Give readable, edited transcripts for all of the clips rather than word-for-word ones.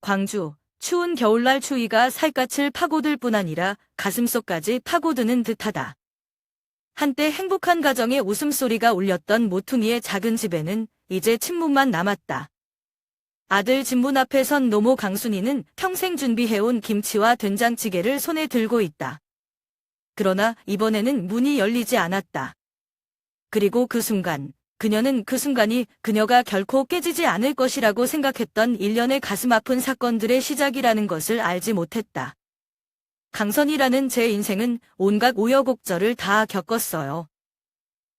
광주, 추운 겨울날 추위가 살갗을 파고들 뿐 아니라 가슴속까지 파고드는 듯하다. 한때 행복한 가정의 웃음소리가 울렸던 모퉁이의 작은 집에는 이제 침묵만 남았다. 아들 집 문 앞에 선 노모 강순이는 평생 준비해온 김치와 된장찌개를 손에 들고 있다. 그러나 이번에는 문이 열리지 않았다. 그리고 그녀는 그 순간이 그녀가 결코 깨지지 않을 것이라고 생각했던 일련의 가슴 아픈 사건들의 시작이라는 것을 알지 못했다. 강선이라는 제 인생은 온갖 우여곡절을 다 겪었어요.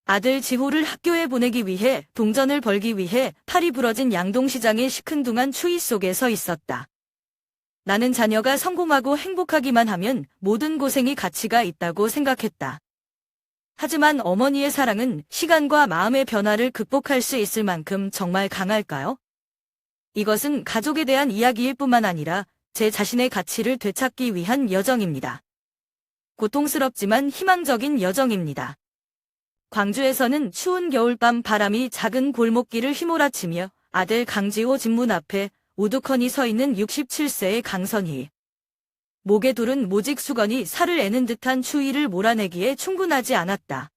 아들 지호를 학교에 보내기 위해 동전을 벌기 위해 팔이 부러진 양동시장의 시큰둥한 추위 속에 서 있었다. 나는 자녀가 성공하고 행복하기만 하면 모든 고생이 가치가 있다고 생각했다. 하지만 어머니의 사랑은 시간과 마음의 변화를 극복할 수 있을 만큼 정말 강할까요? 이것은 가족에 대한 이야기일 뿐만 아니라 제 자신의 가치를 되찾기 위한 여정입니다. 고통스럽지만 희망적인 여정입니다. 광주에서는 추운 겨울밤 바람이 작은 골목길을 휘몰아치며 아들 강지호 집 문 앞에 우두커니 서 있는 67세의 강선희. 목에 두른 모직 수건이 살을 애는 듯한 추위를 몰아내기에 충분하지 않았다.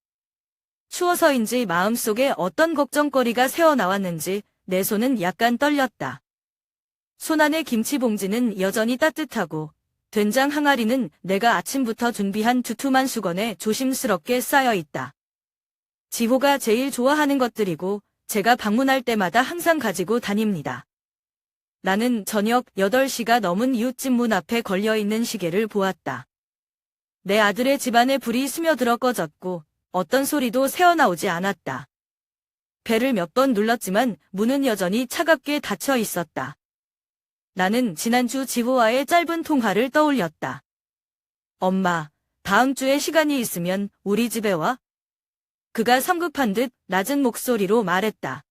추워서인지 마음속에 어떤 걱정거리가 새어나왔는지 내 손은 약간 떨렸다. 손 안의 김치 봉지는 여전히 따뜻하고 된장 항아리는 내가 아침부터 준비한 두툼한 수건에 조심스럽게 쌓여 있다. 지호가 제일 좋아하는 것들이고 제가 방문할 때마다 항상 가지고 다닙니다. 나는 저녁 8시가 넘은 이웃집 문 앞에 걸려있는 시계를 보았다. 내 아들의 집안에 불이 스며들어 꺼졌고 어떤 소리도 새어나오지 않았다. 벨을 몇 번 눌렀지만 문은 여전히 차갑게 닫혀 있었다. 나는 지난주 지호와의 짧은 통화를 떠올렸다. 엄마, 다음 주에 시간이 있으면 우리 집에 와? 그가 성급한 듯 낮은 목소리로 말했다.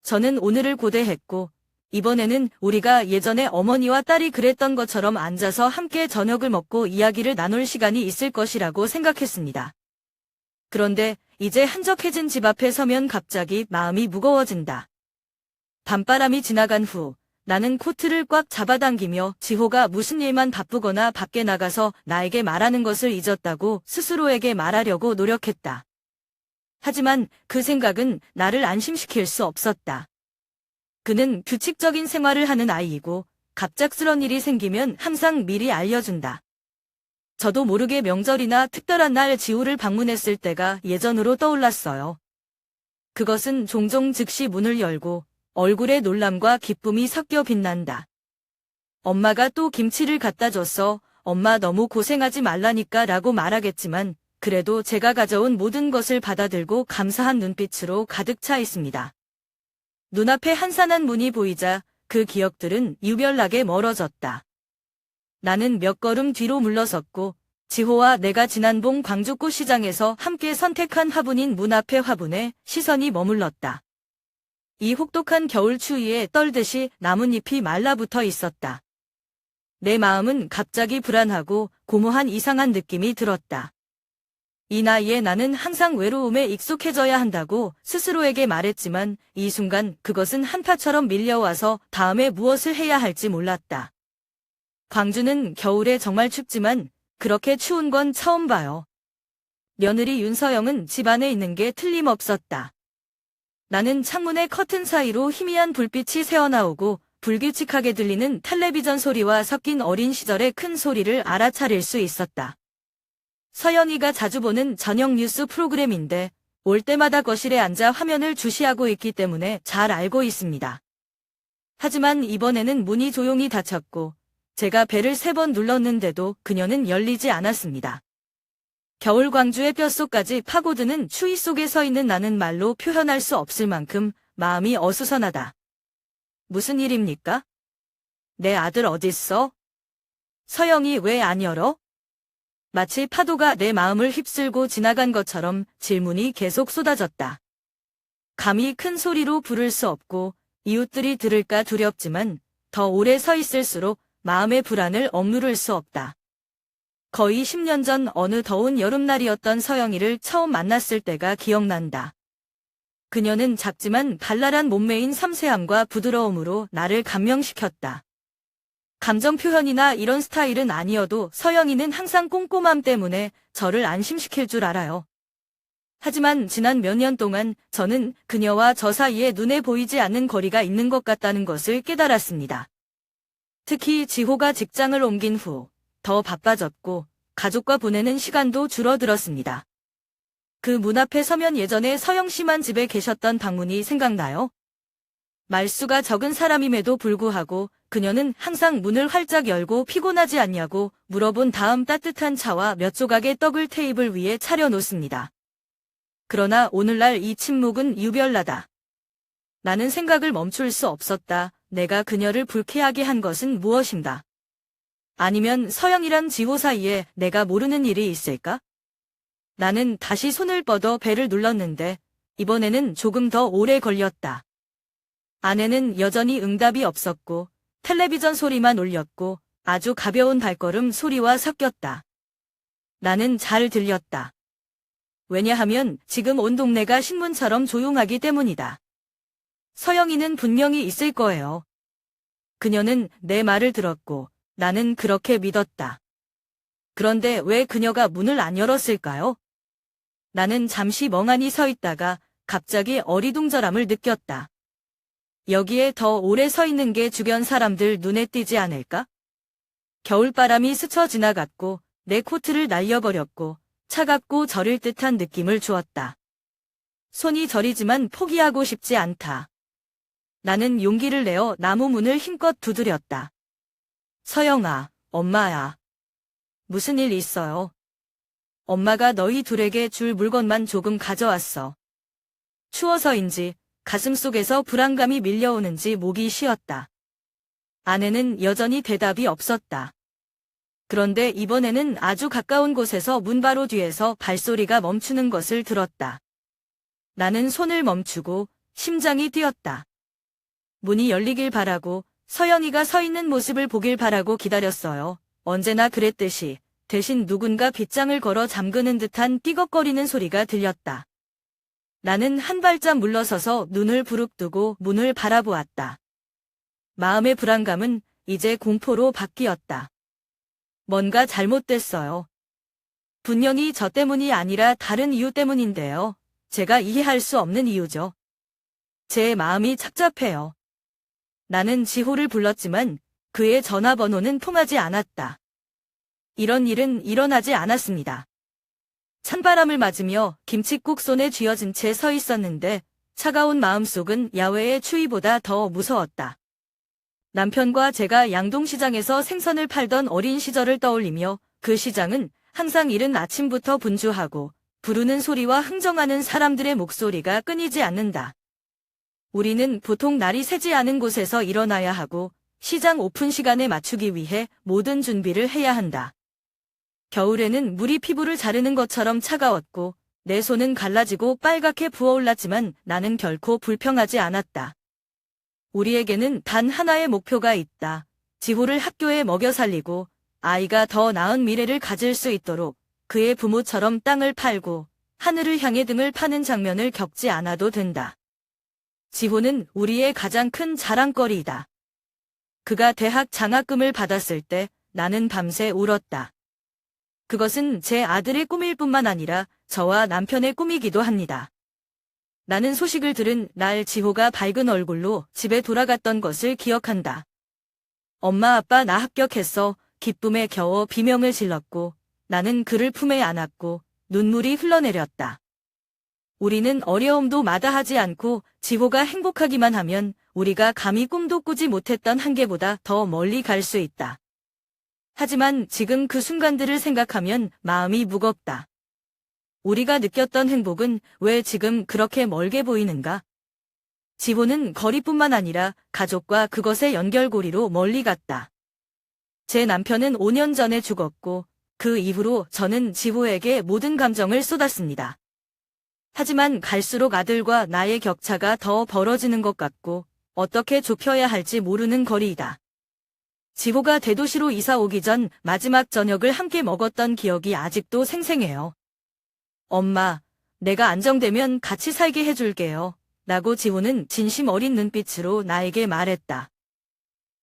저는 오늘을 고대했고 이번에는 우리가 예전에 어머니와 딸이 그랬던 것처럼 앉아서 함께 저녁을 먹고 이야기를 나눌 시간이 있을 것이라고 생각했습니다. 그런데 이제 한적해진 집 앞에 서면 갑자기 마음이 무거워진다. 밤바람이 지나간 후 나는 코트를 꽉 잡아당기며 지호가 무슨 일만 바쁘거나 밖에 나가서 나에게 말하는 것을 잊었다고 스스로에게 말하려고 노력했다. 하지만 그 생각은 나를 안심시킬 수 없었다. 그는 규칙적인 생활을 하는 아이이고 갑작스런 일이 생기면 항상 미리 알려준다. 저도 모르게 명절이나 특별한 날 지호를 방문했을 때가 예전으로 떠올랐어요. 그것은 종종 즉시 문을 열고 얼굴에 놀람과 기쁨이 섞여 빛난다. 엄마가 또 김치를 갖다 줬어. 엄마 너무 고생하지 말라니까 라고 말하겠지만 그래도 제가 가져온 모든 것을 받아들고 감사한 눈빛으로 가득 차 있습니다. 눈앞에 한산한 문이 보이자 그 기억들은 유별나게 멀어졌다. 나는 몇 걸음 뒤로 물러섰고 지호와 내가 지난 봄 광주꽃시장에서 함께 선택한 화분인 문 앞의 화분에 시선이 머물렀다. 이 혹독한 겨울 추위에 떨듯이 나뭇잎이 말라붙어 있었다. 내 마음은 갑자기 불안하고 고무한 이상한 느낌이 들었다. 이 나이에 나는 항상 외로움에 익숙해져야 한다고 스스로에게 말했지만 이 순간 그것은 한파처럼 밀려와서 다음에 무엇을 해야 할지 몰랐다. 광주는 겨울에 정말 춥지만 그렇게 추운 건 처음 봐요. 며느리 윤서영은 집 안에 있는 게 틀림없었다. 나는 창문의 커튼 사이로 희미한 불빛이 새어나오고 불규칙하게 들리는 텔레비전 소리와 섞인 어린 시절의 큰 소리를 알아차릴 수 있었다. 서영이가 자주 보는 저녁 뉴스 프로그램인데 올 때마다 거실에 앉아 화면을 주시하고 있기 때문에 잘 알고 있습니다. 하지만 이번에는 문이 조용히 닫혔고 제가 벨을 3번 눌렀는데도 그녀는 열리지 않았습니다. 겨울 광주의 뼛속까지 파고드는 추위 속에 서 있는 나는 말로 표현할 수 없을 만큼 마음이 어수선하다. 무슨 일입니까? 내 아들 어딨어? 서영이 왜 안 열어? 마치 파도가 내 마음을 휩쓸고 지나간 것처럼 질문이 계속 쏟아졌다. 감히 큰 소리로 부를 수 없고 이웃들이 들을까 두렵지만 더 오래 서 있을수록 마음의 불안을 억누를 수 없다. 거의 10년 전 어느 더운 여름날이었던 서영이를 처음 만났을 때가 기억난다. 그녀는 작지만 발랄한 몸매인 섬세함과 부드러움으로 나를 감명시켰다. 감정 표현이나 이런 스타일은 아니어도 서영이는 항상 꼼꼼함 때문에 저를 안심시킬 줄 알아요. 하지만 지난 몇 년 동안 저는 그녀와 저 사이에 눈에 보이지 않는 거리가 있는 것 같다는 것을 깨달았습니다. 특히 지호가 직장을 옮긴 후 더 바빠졌고 가족과 보내는 시간도 줄어들었습니다. 그 문 앞에 서면 예전에 서영 씨만 집에 계셨던 방문이 생각나요? 말수가 적은 사람임에도 불구하고 그녀는 항상 문을 활짝 열고 피곤하지 않냐고 물어본 다음 따뜻한 차와 몇 조각의 떡을 테이블 위에 차려놓습니다. 그러나 오늘날 이 침묵은 유별나다. 나는 생각을 멈출 수 없었다. 내가 그녀를 불쾌하게 한 것은 무엇인가? 아니면 서영이랑 지호 사이에 내가 모르는 일이 있을까? 나는 다시 손을 뻗어 벨을 눌렀는데 이번에는 조금 더 오래 걸렸다. 안에는 여전히 응답이 없었고 텔레비전 소리만 울렸고 아주 가벼운 발걸음 소리와 섞였다. 나는 잘 들렸다. 왜냐하면 지금 온 동네가 신문처럼 조용하기 때문이다. 서영이는 분명히 있을 거예요. 그녀는 내 말을 들었고 나는 그렇게 믿었다. 그런데 왜 그녀가 문을 안 열었을까요? 나는 잠시 멍하니 서 있다가 갑자기 어리둥절함을 느꼈다. 여기에 더 오래 서 있는 게 주변 사람들 눈에 띄지 않을까? 겨울바람이 스쳐 지나갔고 내 코트를 날려버렸고 차갑고 저릴 듯한 느낌을 주었다. 손이 저리지만 포기하고 싶지 않다. 나는 용기를 내어 나무 문을 힘껏 두드렸다. 서영아, 엄마야. 무슨 일 있어요? 엄마가 너희 둘에게 줄 물건만 조금 가져왔어. 추워서인지 가슴속에서 불안감이 밀려오는지 목이 쉬었다. 아내는 여전히 대답이 없었다. 그런데 이번에는 아주 가까운 곳에서 문 바로 뒤에서 발소리가 멈추는 것을 들었다. 나는 손을 멈추고 심장이 뛰었다. 문이 열리길 바라고 서영이가 서 있는 모습을 보길 바라고 기다렸어요. 언제나 그랬듯이 대신 누군가 빗장을 걸어 잠그는 듯한 삐걱거리는 소리가 들렸다. 나는 한 발짝 물러서서 눈을 부릅뜨고 문을 바라보았다. 마음의 불안감은 이제 공포로 바뀌었다. 뭔가 잘못됐어요. 분명히 저 때문이 아니라 다른 이유 때문인데요. 제가 이해할 수 없는 이유죠. 제 마음이 착잡해요. 나는 지호를 불렀지만 그의 전화번호는 통하지 않았다. 이런 일은 일어나지 않았습니다. 찬바람을 맞으며 김칫국 손에 쥐어진 채 서 있었는데 차가운 마음속은 야외의 추위보다 더 무서웠다. 남편과 제가 양동시장에서 생선을 팔던 어린 시절을 떠올리며 그 시장은 항상 이른 아침부터 분주하고 부르는 소리와 흥정하는 사람들의 목소리가 끊이지 않는다. 우리는 보통 날이 새지 않은 곳에서 일어나야 하고 시장 오픈 시간에 맞추기 위해 모든 준비를 해야 한다. 겨울에는 물이 피부를 자르는 것처럼 차가웠고 내 손은 갈라지고 빨갛게 부어올랐지만 나는 결코 불평하지 않았다. 우리에게는 단 하나의 목표가 있다. 지호를 학교에 먹여 살리고 아이가 더 나은 미래를 가질 수 있도록 그의 부모처럼 땅을 팔고 하늘을 향해 등을 파는 장면을 겪지 않아도 된다. 지호는 우리의 가장 큰 자랑거리이다. 그가 대학 장학금을 받았을 때 나는 밤새 울었다. 그것은 제 아들의 꿈일 뿐만 아니라 저와 남편의 꿈이기도 합니다. 나는 소식을 들은 날 지호가 밝은 얼굴로 집에 돌아갔던 것을 기억한다. 엄마 아빠 나 합격했어. 기쁨에 겨워 비명을 질렀고 나는 그를 품에 안았고 눈물이 흘러내렸다. 우리는 어려움도 마다하지 않고 지호가 행복하기만 하면 우리가 감히 꿈도 꾸지 못했던 한계보다 더 멀리 갈 수 있다. 하지만 지금 그 순간들을 생각하면 마음이 무겁다. 우리가 느꼈던 행복은 왜 지금 그렇게 멀게 보이는가? 지호는 거리뿐만 아니라 가족과 그것의 연결고리로 멀리 갔다. 제 남편은 5년 전에 죽었고 그 이후로 저는 지호에게 모든 감정을 쏟았습니다. 하지만 갈수록 아들과 나의 격차가 더 벌어지는 것 같고 어떻게 좁혀야 할지 모르는 거리이다. 지호가 대도시로 이사 오기 전 마지막 저녁을 함께 먹었던 기억이 아직도 생생해요. 엄마, 내가 안정되면 같이 살게 해줄게요. 라고 지호는 진심 어린 눈빛으로 나에게 말했다.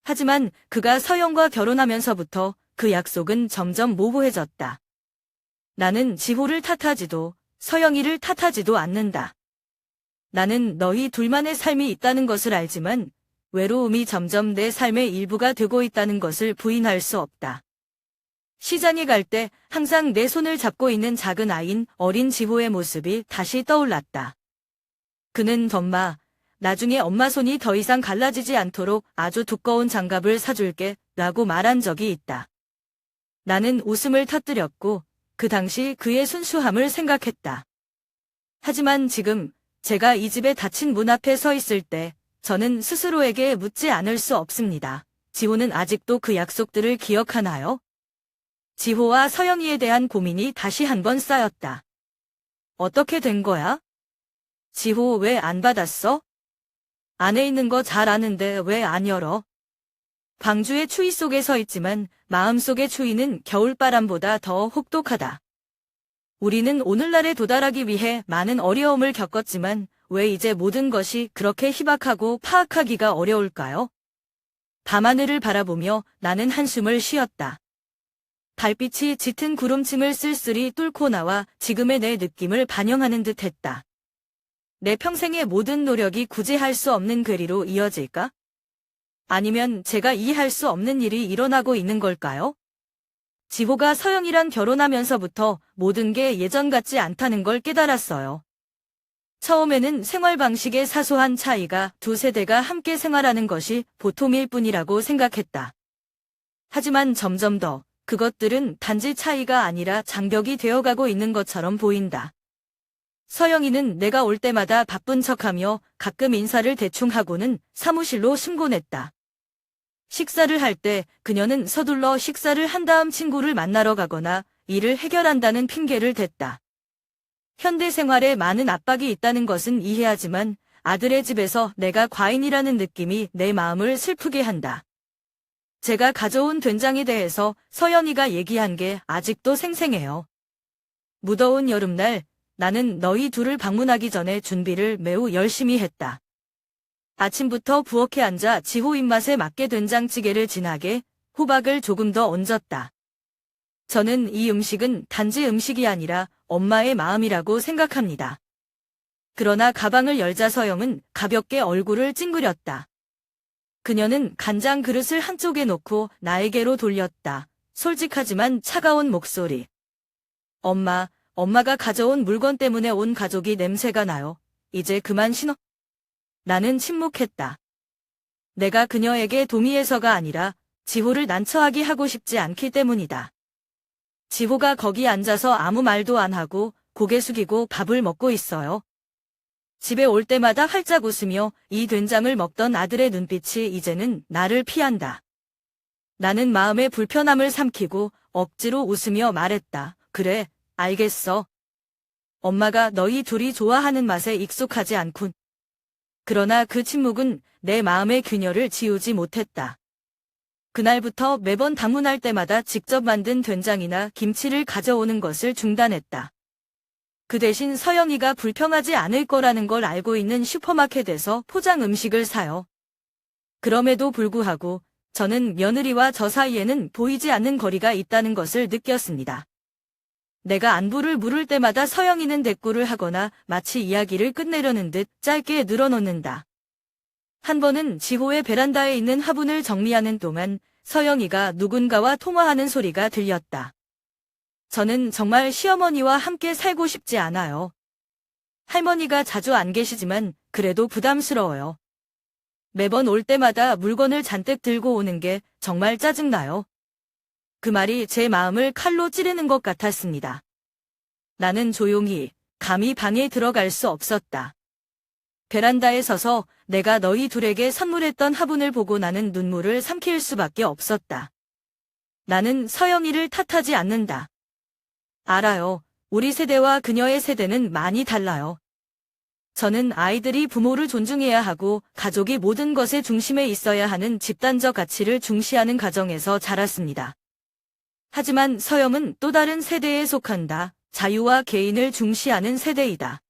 하지만 그가 서영과 결혼하면서부터 그 약속은 점점 모호해졌다. 나는 지호를 탓하지도 서영이를 탓하지도 않는다. 나는 너희 둘만의 삶이 있다는 것을 알지만 외로움이 점점 내 삶의 일부가 되고 있다는 것을 부인할 수 없다. 시장에 갈 때 항상 내 손을 잡고 있는 작은 아이인 어린 지호의 모습이 다시 떠올랐다. 그는 덤마, 나중에 엄마 손이 더 이상 갈라지지 않도록 아주 두꺼운 장갑을 사줄게 라고 말한 적이 있다. 나는 웃음을 터뜨렸고 그 당시 그의 순수함을 생각했다. 하지만 지금 제가 이 집의 닫힌 문 앞에 서 있을 때 저는 스스로에게 묻지 않을 수 없습니다. 지호는 아직도 그 약속들을 기억하나요? 지호와 서영이에 대한 고민이 다시 한번 쌓였다. 어떻게 된 거야? 지호 왜 안 받았어? 안에 있는 거 잘 아는데 왜 안 열어? 광주의 추위 속에 서 있지만 마음속의 추위는 겨울바람보다 더 혹독하다. 우리는 오늘날에 도달하기 위해 많은 어려움을 겪었지만 왜 이제 모든 것이 그렇게 희박하고 파악하기가 어려울까요? 밤하늘을 바라보며 나는 한숨을 쉬었다. 달빛이 짙은 구름층을 쓸쓸히 뚫고 나와 지금의 내 느낌을 반영하는 듯 했다. 내 평생의 모든 노력이 굳이 할 수 없는 괴리로 이어질까? 아니면 제가 이해할 수 없는 일이 일어나고 있는 걸까요? 지호가 서영이랑 결혼하면서부터 모든 게 예전 같지 않다는 걸 깨달았어요. 처음에는 생활 방식의 사소한 차이가 두 세대가 함께 생활하는 것이 보통일 뿐이라고 생각했다. 하지만 점점 더 그것들은 단지 차이가 아니라 장벽이 되어가고 있는 것처럼 보인다. 서영이는 내가 올 때마다 바쁜 척하며 가끔 인사를 대충 하고는 사무실로 숨곤했다. 식사를 할 때 그녀는 서둘러 식사를 한 다음 친구를 만나러 가거나 일을 해결한다는 핑계를 댔다. 현대 생활에 많은 압박이 있다는 것은 이해하지만 아들의 집에서 내가 과인이라는 느낌이 내 마음을 슬프게 한다. 제가 가져온 된장에 대해서 서영이가 얘기한 게 아직도 생생해요. 무더운 여름날 나는 너희 둘을 방문하기 전에 준비를 매우 열심히 했다. 아침부터 부엌에 앉아 지호 입맛에 맞게 된장찌개를 진하게, 호박을 조금 더 얹었다. 저는 이 음식은 단지 음식이 아니라 엄마의 마음이라고 생각합니다. 그러나 가방을 열자 서영은 가볍게 얼굴을 찡그렸다. 그녀는 간장 그릇을 한쪽에 놓고 나에게로 돌렸다. 솔직하지만 차가운 목소리. 엄마가 가져온 물건 때문에 온 가족이 냄새가 나요. 이제 그만 신어. 나는 침묵했다. 내가 그녀에게 동의해서가 아니라 지호를 난처하게 하고 싶지 않기 때문이다. 지호가 거기 앉아서 아무 말도 안 하고 고개 숙이고 밥을 먹고 있어요. 집에 올 때마다 활짝 웃으며 이 된장을 먹던 아들의 눈빛이 이제는 나를 피한다. 나는 마음의 불편함을 삼키고 억지로 웃으며 말했다. 그래, 알겠어. 엄마가 너희 둘이 좋아하는 맛에 익숙하지 않군. 그러나 그 침묵은 내 마음의 균열을 지우지 못했다. 그날부터 매번 방문할 때마다 직접 만든 된장이나 김치를 가져오는 것을 중단했다. 그 대신 서영이가 불평하지 않을 거라는 걸 알고 있는 슈퍼마켓에서 포장 음식을 사요. 그럼에도 불구하고 저는 며느리와 저 사이에는 보이지 않는 거리가 있다는 것을 느꼈습니다. 내가 안부를 물을 때마다 서영이는 대꾸를 하거나 마치 이야기를 끝내려는 듯 짧게 늘어놓는다. 한 번은 지호의 베란다에 있는 화분을 정리하는 동안 서영이가 누군가와 통화하는 소리가 들렸다. 저는 정말 시어머니와 함께 살고 싶지 않아요. 할머니가 자주 안 계시지만 그래도 부담스러워요. 매번 올 때마다 물건을 잔뜩 들고 오는 게 정말 짜증나요. 그 말이 제 마음을 칼로 찌르는 것 같았습니다. 나는 조용히 감히 방에 들어갈 수 없었다. 베란다에 서서 내가 너희 둘에게 선물했던 화분을 보고 나는 눈물을 삼킬 수밖에 없었다. 나는 서영이를 탓하지 않는다. 알아요. 우리 세대와 그녀의 세대는 많이 달라요. 저는 아이들이 부모를 존중해야 하고 가족이 모든 것의 중심에 있어야 하는 집단적 가치를 중시하는 가정에서 자랐습니다. 하지만 서영은 또 다른 세대에 속한다. 자유와 개인을 중시하는 세대이다.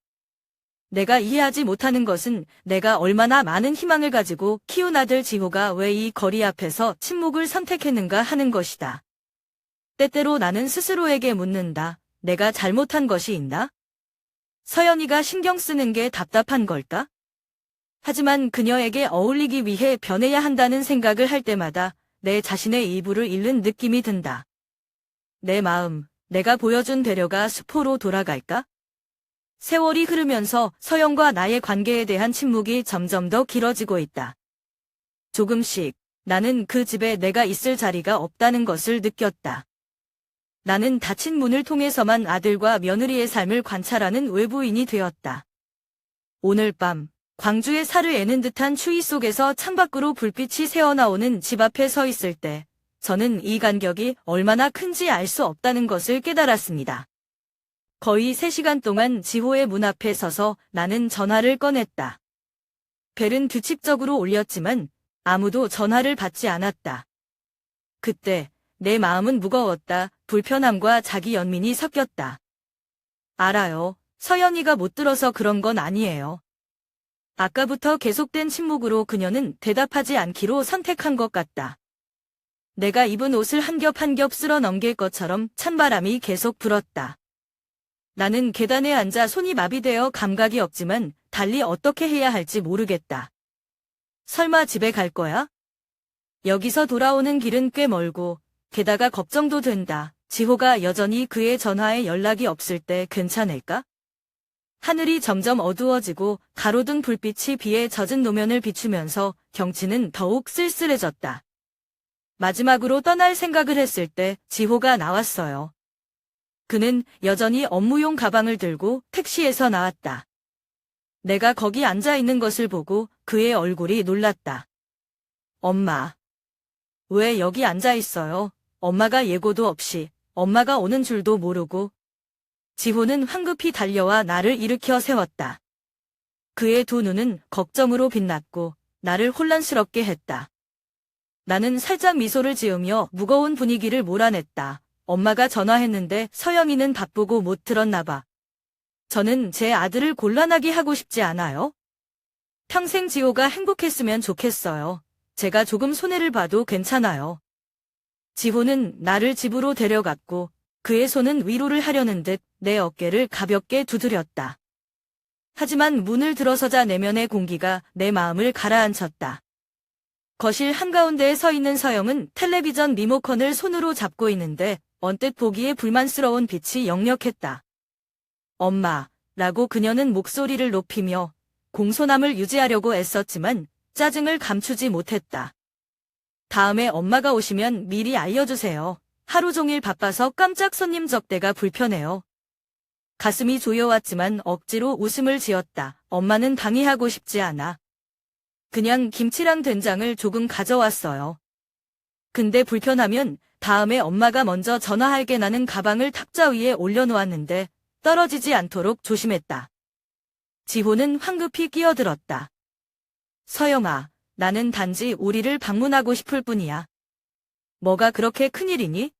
내가 이해하지 못하는 것은 내가 얼마나 많은 희망을 가지고 키운 아들 지호가 왜 이 거리 앞에서 침묵을 선택했는가 하는 것이다. 때때로 나는 스스로에게 묻는다. 내가 잘못한 것이 있나? 서연이가 신경 쓰는 게 답답한 걸까? 하지만 그녀에게 어울리기 위해 변해야 한다는 생각을 할 때마다 내 자신의 일부를 잃는 느낌이 든다. 내 마음, 내가 보여준 배려가 수포로 돌아갈까? 세월이 흐르면서 서영과 나의 관계에 대한 침묵이 점점 더 길어지고 있다. 조금씩 나는 그 집에 내가 있을 자리가 없다는 것을 느꼈다. 나는 닫힌 문을 통해서만 아들과 며느리의 삶을 관찰하는 외부인이 되었다. 오늘 밤 광주의 살을 애는 듯한 추위 속에서 창밖으로 불빛이 새어나오는 집 앞에 서 있을 때 저는 이 간격이 얼마나 큰지 알 수 없다는 것을 깨달았습니다. 거의 3시간 동안 지호의 문 앞에 서서 나는 전화를 꺼냈다. 벨은 규칙적으로 울렸지만 아무도 전화를 받지 않았다. 그때 내 마음은 무거웠다. 불편함과 자기 연민이 섞였다. 알아요. 서연이가 못 들어서 그런 건 아니에요. 아까부터 계속된 침묵으로 그녀는 대답하지 않기로 선택한 것 같다. 내가 입은 옷을 한 겹 한 겹 쓸어 넘길 것처럼 찬바람이 계속 불었다. 나는 계단에 앉아 손이 마비되어 감각이 없지만 달리 어떻게 해야 할지 모르겠다. 설마 집에 갈 거야? 여기서 돌아오는 길은 꽤 멀고 게다가 걱정도 된다. 지호가 여전히 그의 전화에 연락이 없을 때 괜찮을까? 하늘이 점점 어두워지고 가로등 불빛이 비에 젖은 노면을 비추면서 경치는 더욱 쓸쓸해졌다. 마지막으로 떠날 생각을 했을 때 지호가 나왔어요. 그는 여전히 업무용 가방을 들고 택시에서 나왔다. 내가 거기 앉아 있는 것을 보고 그의 얼굴이 놀랐다. 엄마. 왜 여기 앉아 있어요? 엄마가 예고도 없이, 엄마가 오는 줄도 모르고. 지호는 황급히 달려와 나를 일으켜 세웠다. 그의 두 눈은 걱정으로 빛났고 나를 혼란스럽게 했다. 나는 살짝 미소를 지으며 무거운 분위기를 몰아냈다. 엄마가 전화했는데 서영이는 바쁘고 못 들었나 봐. 저는 제 아들을 곤란하게 하고 싶지 않아요. 평생 지호가 행복했으면 좋겠어요. 제가 조금 손해를 봐도 괜찮아요. 지호는 나를 집으로 데려갔고 그의 손은 위로를 하려는 듯 내 어깨를 가볍게 두드렸다. 하지만 문을 들어서자 내면의 공기가 내 마음을 가라앉혔다. 거실 한가운데에 서 있는 서영은 텔레비전 리모컨을 손으로 잡고 있는데 언뜻 보기에 불만스러운 빛이 역력했다. 엄마, 라고 그녀는 목소리를 높이며 공손함을 유지하려고 애썼지만 짜증을 감추지 못했다. 다음에 엄마가 오시면 미리 알려주세요. 하루 종일 바빠서 깜짝 손님 접대가 불편해요. 가슴이 조여왔지만 억지로 웃음을 지었다. 엄마는 방해하고 싶지 않아. 그냥 김치랑 된장을 조금 가져왔어요. 근데 불편하면 다음에 엄마가 먼저 전화할게. 나는 가방을 탁자 위에 올려놓았는데 떨어지지 않도록 조심했다. 지호는 황급히 끼어들었다. 서영아, 나는 단지 우리를 방문하고 싶을 뿐이야. 뭐가 그렇게 큰일이니?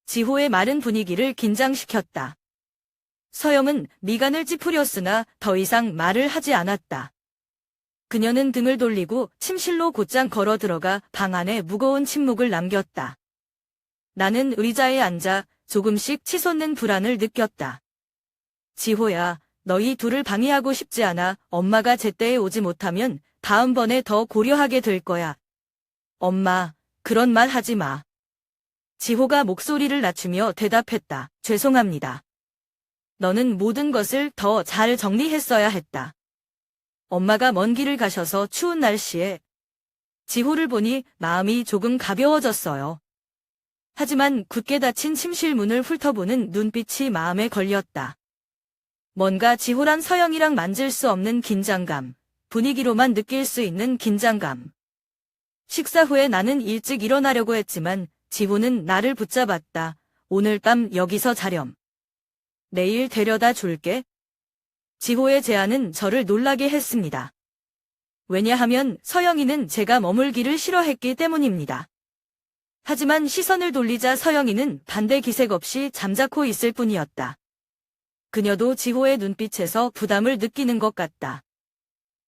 지호의 말은 분위기를 긴장시켰다. 서영은 미간을 찌푸렸으나 더 이상 말을 하지 않았다. 그녀는 등을 돌리고 침실로 곧장 걸어 들어가 방 안에 무거운 침묵을 남겼다. 나는 의자에 앉아 조금씩 치솟는 불안을 느꼈다. 지호야, 너희 둘을 방해하고 싶지 않아. 엄마가 제때에 오지 못하면 다음번에 더 고려하게 될 거야. 엄마, 그런 말 하지 마. 지호가 목소리를 낮추며 대답했다. 죄송합니다. 너는 모든 것을 더 잘 정리했어야 했다. 엄마가 먼 길을 가셔서 추운 날씨에. 지호를 보니 마음이 조금 가벼워졌어요. 하지만 굳게 닫힌 침실 문을 훑어보는 눈빛이 마음에 걸렸다. 뭔가 지호란 서영이랑 만질 수 없는 긴장감, 분위기로만 느낄 수 있는 긴장감. 식사 후에 나는 일찍 일어나려고 했지만 지호는 나를 붙잡았다. 오늘 밤 여기서 자렴. 내일 데려다 줄게. 지호의 제안은 저를 놀라게 했습니다. 왜냐하면 서영이는 제가 머물기를 싫어했기 때문입니다. 하지만 시선을 돌리자 서영이는 반대 기색 없이 잠자코 있을 뿐이었다. 그녀도 지호의 눈빛에서 부담을 느끼는 것 같다.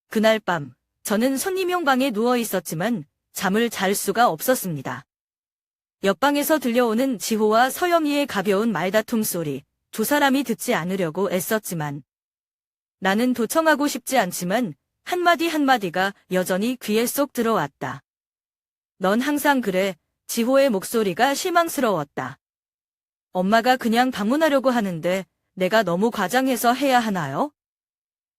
그날 밤, 저는 손님용 방에 누워 있었지만 잠을 잘 수가 없었습니다. 옆방에서 들려오는 지호와 서영이의 가벼운 말다툼 소리, 두 사람이 듣지 않으려고 애썼지만 나는 도청하고 싶지 않지만 한마디 한마디가 여전히 귀에 쏙 들어왔다. 넌 항상 그래. 지호의 목소리가 실망스러웠다. 엄마가 그냥 방문하려고 하는데 내가 너무 과장해서 해야 하나요?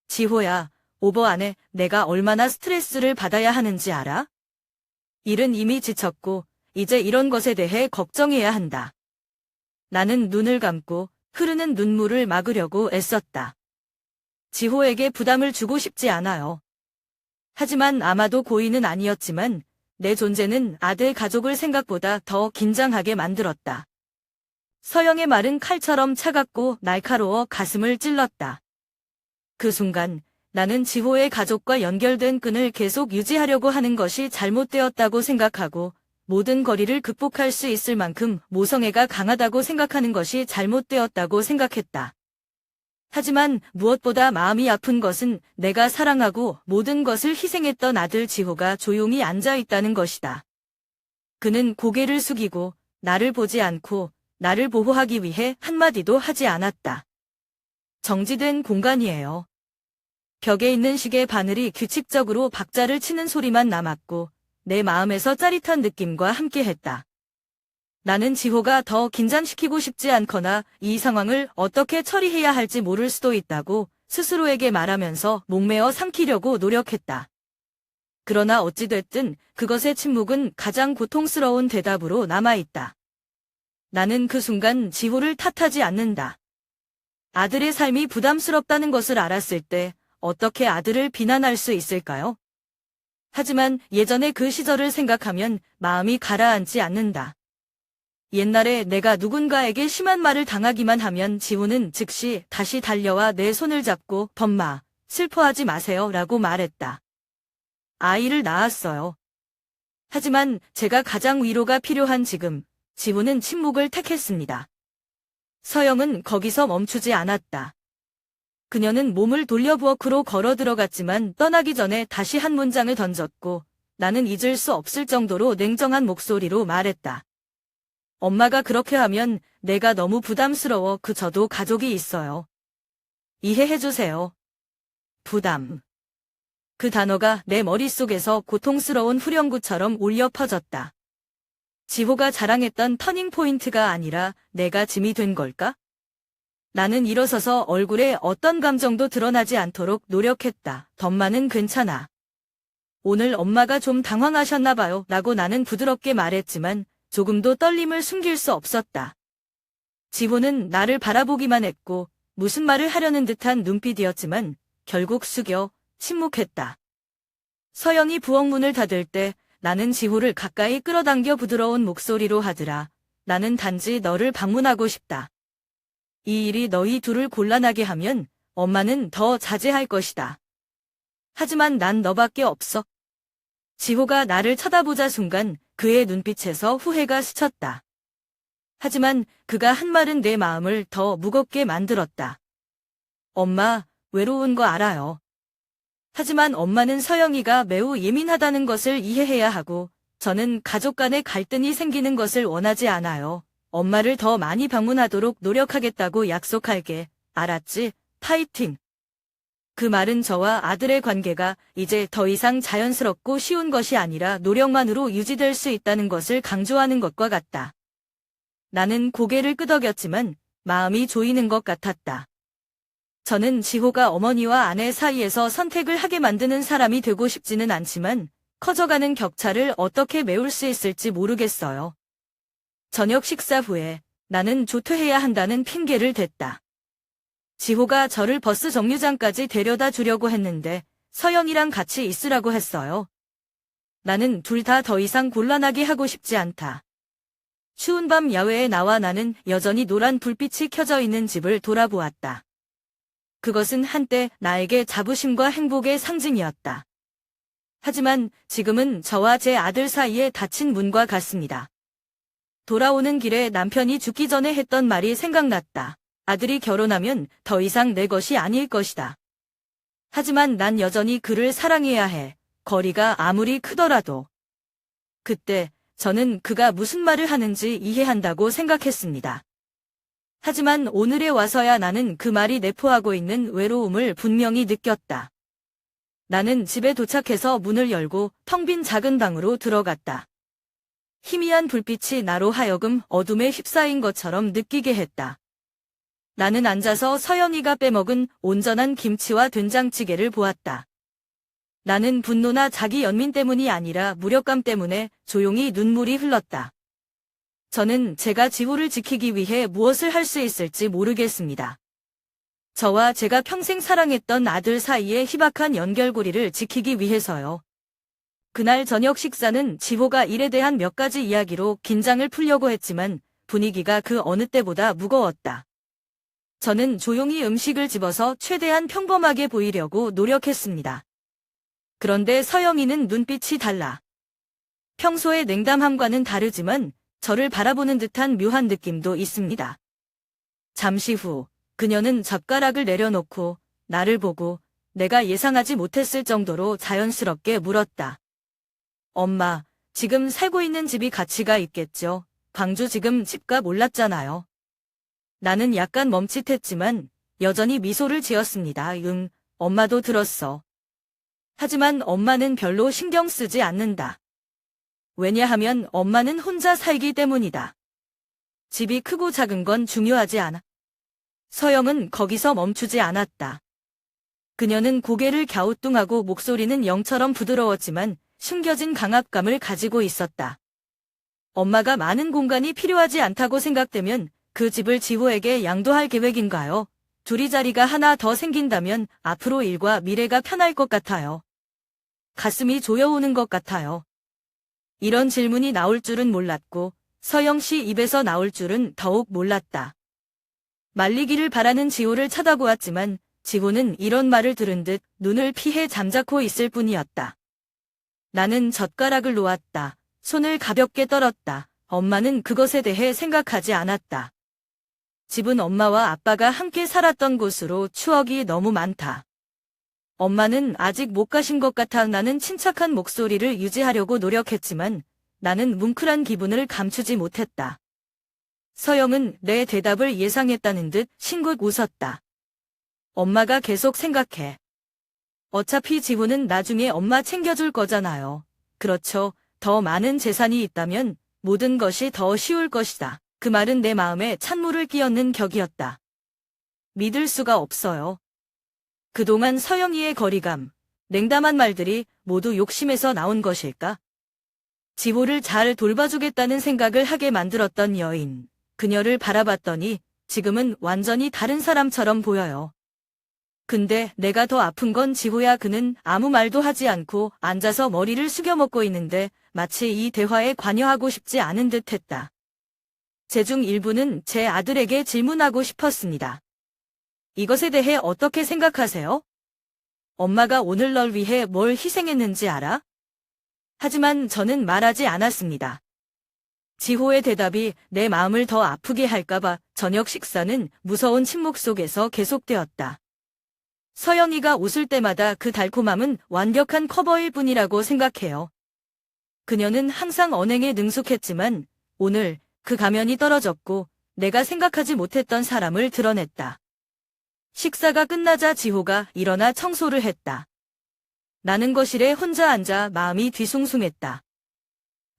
지호야, 오버 안 해. 내가 얼마나 스트레스를 받아야 하는지 알아? 일은 이미 지쳤고 이제 이런 것에 대해 걱정해야 한다. 나는 눈을 감고 흐르는 눈물을 막으려고 애썼다. 지호에게 부담을 주고 싶지 않아요. 하지만 아마도 고의는 아니었지만 내 존재는 아들 가족을 생각보다 더 긴장하게 만들었다. 서영의 말은 칼처럼 차갑고 날카로워 가슴을 찔렀다. 그 순간 나는 지호의 가족과 연결된 끈을 계속 유지하려고 하는 것이 잘못되었다고 생각하고 모든 거리를 극복할 수 있을 만큼 모성애가 강하다고 생각하는 것이 잘못되었다고 생각했다. 하지만 무엇보다 마음이 아픈 것은 내가 사랑하고 모든 것을 희생했던 아들 지호가 조용히 앉아 있다는 것이다. 그는 고개를 숙이고 나를 보지 않고 나를 보호하기 위해 한마디도 하지 않았다. 정지된 공간이에요. 벽에 있는 시계 바늘이 규칙적으로 박자를 치는 소리만 남았고 내 마음에서 짜릿한 느낌과 함께했다. 나는 지호가 더 긴장시키고 싶지 않거나 이 상황을 어떻게 처리해야 할지 모를 수도 있다고 스스로에게 말하면서 목매어 삼키려고 노력했다. 그러나 어찌됐든 그것의 침묵은 가장 고통스러운 대답으로 남아있다. 나는 그 순간 지호를 탓하지 않는다. 아들의 삶이 부담스럽다는 것을 알았을 때 어떻게 아들을 비난할 수 있을까요? 하지만 예전의 그 시절을 생각하면 마음이 가라앉지 않는다. 옛날에 내가 누군가에게 심한 말을 당하기만 하면 지호는 즉시 다시 달려와 내 손을 잡고 "범마, 슬퍼하지 마세요 라고 말했다. 아이를 낳았어요. 하지만 제가 가장 위로가 필요한 지금, 지호는 침묵을 택했습니다. 서영은 거기서 멈추지 않았다. 그녀는 몸을 돌려 부엌으로 걸어 들어갔지만 떠나기 전에 다시 한 문장을 던졌고 나는 잊을 수 없을 정도로 냉정한 목소리로 말했다. 엄마가 그렇게 하면 내가 너무 부담스러워. 저도 가족이 있어요. 이해해주세요. 부담. 그 단어가 내 머릿속에서 고통스러운 후렴구처럼 울려 퍼졌다. 지호가 자랑했던 터닝포인트가 아니라 내가 짐이 된 걸까? 나는 일어서서 얼굴에 어떤 감정도 드러나지 않도록 노력했다. "엄마는 괜찮아. 오늘 엄마가 좀 당황하셨나 봐요 라고 나는 부드럽게 말했지만 조금도 떨림을 숨길 수 없었다. 지호는 나를 바라보기만 했고 무슨 말을 하려는 듯한 눈빛이었지만 결국 숙여 침묵했다. 서영이 부엌문을 닫을 때 나는 지호를 가까이 끌어당겨 부드러운 목소리로 하더라. "나는 단지 너를 방문하고 싶다. 이 일이 너희 둘을 곤란하게 하면 엄마는 더 자제할 것이다. 하지만 난 너밖에 없어." 지호가 나를 쳐다보자 순간 그의 눈빛에서 후회가 스쳤다. 하지만 그가 한 말은 내 마음을 더 무겁게 만들었다. "엄마, 외로운 거 알아요. 하지만 엄마는 서영이가 매우 예민하다는 것을 이해해야 하고 저는 가족 간의 갈등이 생기는 것을 원하지 않아요. 엄마를 더 많이 방문하도록 노력하겠다고 약속할게. 알았지? 파이팅." 그 말은 저와 아들의 관계가 이제 더 이상 자연스럽고 쉬운 것이 아니라 노력만으로 유지될 수 있다는 것을 강조하는 것과 같다. 나는 고개를 끄덕였지만 마음이 조이는 것 같았다. 저는 지호가 어머니와 아내 사이에서 선택을 하게 만드는 사람이 되고 싶지는 않지만 커져가는 격차를 어떻게 메울 수 있을지 모르겠어요. 저녁 식사 후에 나는 조퇴해야 한다는 핑계를 댔다. 지호가 저를 버스 정류장까지 데려다 주려고 했는데 서영이랑 같이 있으라고 했어요. 나는 둘 다 더 이상 곤란하게 하고 싶지 않다. 추운 밤 야외에 나와 나는 여전히 노란 불빛이 켜져 있는 집을 돌아보았다. 그것은 한때 나에게 자부심과 행복의 상징이었다. 하지만 지금은 저와 제 아들 사이에 닫힌 문과 같습니다. 돌아오는 길에 남편이 죽기 전에 했던 말이 생각났다. 아들이 결혼하면 더 이상 내 것이 아닐 것이다. 하지만 난 여전히 그를 사랑해야 해. 거리가 아무리 크더라도. 그때 저는 그가 무슨 말을 하는지 이해한다고 생각했습니다. 하지만 오늘에 와서야 나는 그 말이 내포하고 있는 외로움을 분명히 느꼈다. 나는 집에 도착해서 문을 열고 텅 빈 작은 방으로 들어갔다. 희미한 불빛이 나로 하여금 어둠에 휩싸인 것처럼 느끼게 했다. 나는 앉아서 서영이가 빼먹은 온전한 김치와 된장찌개를 보았다. 나는 분노나 자기 연민 때문이 아니라 무력감 때문에 조용히 눈물이 흘렀다. 저는 제가 지호를 지키기 위해 무엇을 할 수 있을지 모르겠습니다. 저와 제가 평생 사랑했던 아들 사이의 희박한 연결고리를 지키기 위해서요. 그날 저녁 식사는 지호가 일에 대한 몇 가지 이야기로 긴장을 풀려고 했지만 분위기가 그 어느 때보다 무거웠다. 저는 조용히 음식을 집어서 최대한 평범하게 보이려고 노력했습니다. 그런데 서영이는 눈빛이 달라. 평소의 냉담함과는 다르지만 저를 바라보는 듯한 묘한 느낌도 있습니다. 잠시 후 그녀는 젓가락을 내려놓고 나를 보고 내가 예상하지 못했을 정도로 자연스럽게 물었다. 엄마, 지금 살고 있는 집이 가치가 있겠죠? 광주 지금 집값 올랐잖아요. 나는 약간 멈칫했지만 여전히 미소를 지었습니다. 응, 엄마도 들었어. 하지만 엄마는 별로 신경 쓰지 않는다. 왜냐하면 엄마는 혼자 살기 때문이다. 집이 크고 작은 건 중요하지 않아. 서영은 거기서 멈추지 않았다. 그녀는 고개를 갸우뚱하고 목소리는 영처럼 부드러웠지만 숨겨진 강압감을 가지고 있었다. 엄마가 많은 공간이 필요하지 않다고 생각되면 그 집을 지호에게 양도할 계획인가요? 둘이 자리가 하나 더 생긴다면 앞으로 일과 미래가 편할 것 같아요. 가슴이 조여오는 것 같아요. 이런 질문이 나올 줄은 몰랐고 서영 씨 입에서 나올 줄은 더욱 몰랐다. 말리기를 바라는 지호를 쳐다보았지만 지호는 이런 말을 들은 듯 눈을 피해 잠자코 있을 뿐이었다. 나는 젓가락을 놓았다. 손을 가볍게 떨었다. 엄마는 그것에 대해 생각하지 않았다. 집은 엄마와 아빠가 함께 살았던 곳으로 추억이 너무 많다. 엄마는 아직 못 가신 것 같아. 나는 침착한 목소리를 유지하려고 노력했지만 나는 뭉클한 기분을 감추지 못했다. 서영은 내 대답을 예상했다는 듯 싱긋 웃었다. 엄마가 계속 생각해. 어차피 지호는 나중에 엄마 챙겨줄 거잖아요. 그렇죠. 더 많은 재산이 있다면 모든 것이 더 쉬울 것이다. 그 말은 내 마음에 찬물을 끼얹는 격이었다. 믿을 수가 없어요. 그동안 서영이의 거리감, 냉담한 말들이 모두 욕심에서 나온 것일까? 지호를 잘 돌봐주겠다는 생각을 하게 만들었던 여인. 그녀를 바라봤더니 지금은 완전히 다른 사람처럼 보여요. 근데 내가 더 아픈 건 지호야. 그는 아무 말도 하지 않고 앉아서 머리를 숙여 먹고 있는데 마치 이 대화에 관여하고 싶지 않은 듯 했다. 제중 일부는 제 아들에게 질문하고 싶었습니다. 이것에 대해 어떻게 생각하세요? 엄마가 오늘 널 위해 뭘 희생했는지 알아? 하지만 저는 말하지 않았습니다. 지호의 대답이 내 마음을 더 아프게 할까봐 저녁 식사는 무서운 침묵 속에서 계속되었다. 서영이가 웃을 때마다 그 달콤함은 완벽한 커버일 뿐이라고 생각해요. 그녀는 항상 언행에 능숙했지만 오늘 그 가면이 떨어졌고 내가 생각하지 못했던 사람을 드러냈다. 식사가 끝나자 지호가 일어나 청소를 했다. 나는 거실에 혼자 앉아 마음이 뒤숭숭했다.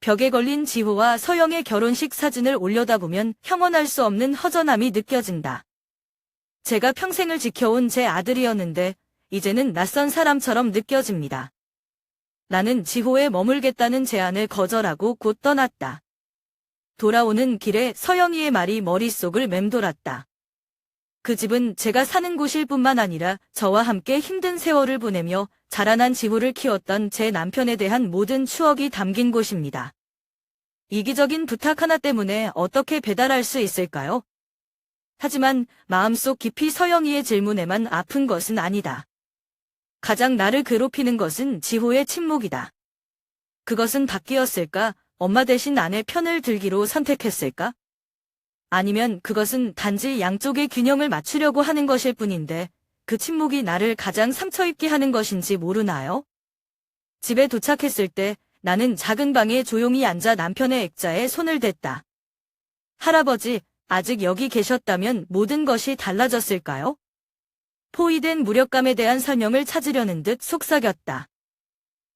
벽에 걸린 지호와 서영의 결혼식 사진을 올려다보면 형언할 수 없는 허전함이 느껴진다. 제가 평생을 지켜온 제 아들이었는데 이제는 낯선 사람처럼 느껴집니다. 나는 지호에 머물겠다는 제안을 거절하고 곧 떠났다. 돌아오는 길에 서영이의 말이 머릿속을 맴돌았다. 그 집은 제가 사는 곳일 뿐만 아니라 저와 함께 힘든 세월을 보내며 자라난 지호를 키웠던 제 남편에 대한 모든 추억이 담긴 곳입니다. 이기적인 부탁 하나 때문에 어떻게 배달할 수 있을까요? 하지만 마음속 깊이 서영이의 질문에만 아픈 것은 아니다. 가장 나를 괴롭히는 것은 지호의 침묵이다. 그것은 바뀌었을까? 엄마 대신 아내 편을 들기로 선택했을까? 아니면 그것은 단지 양쪽의 균형을 맞추려고 하는 것일 뿐인데 그 침묵이 나를 가장 상처 입게 하는 것인지 모르나요? 집에 도착했을 때 나는 작은 방에 조용히 앉아 남편의 액자에 손을 댔다. 할아버지, 아직 여기 계셨다면 모든 것이 달라졌을까요? 포위된 무력감에 대한 설명을 찾으려는 듯 속삭였다.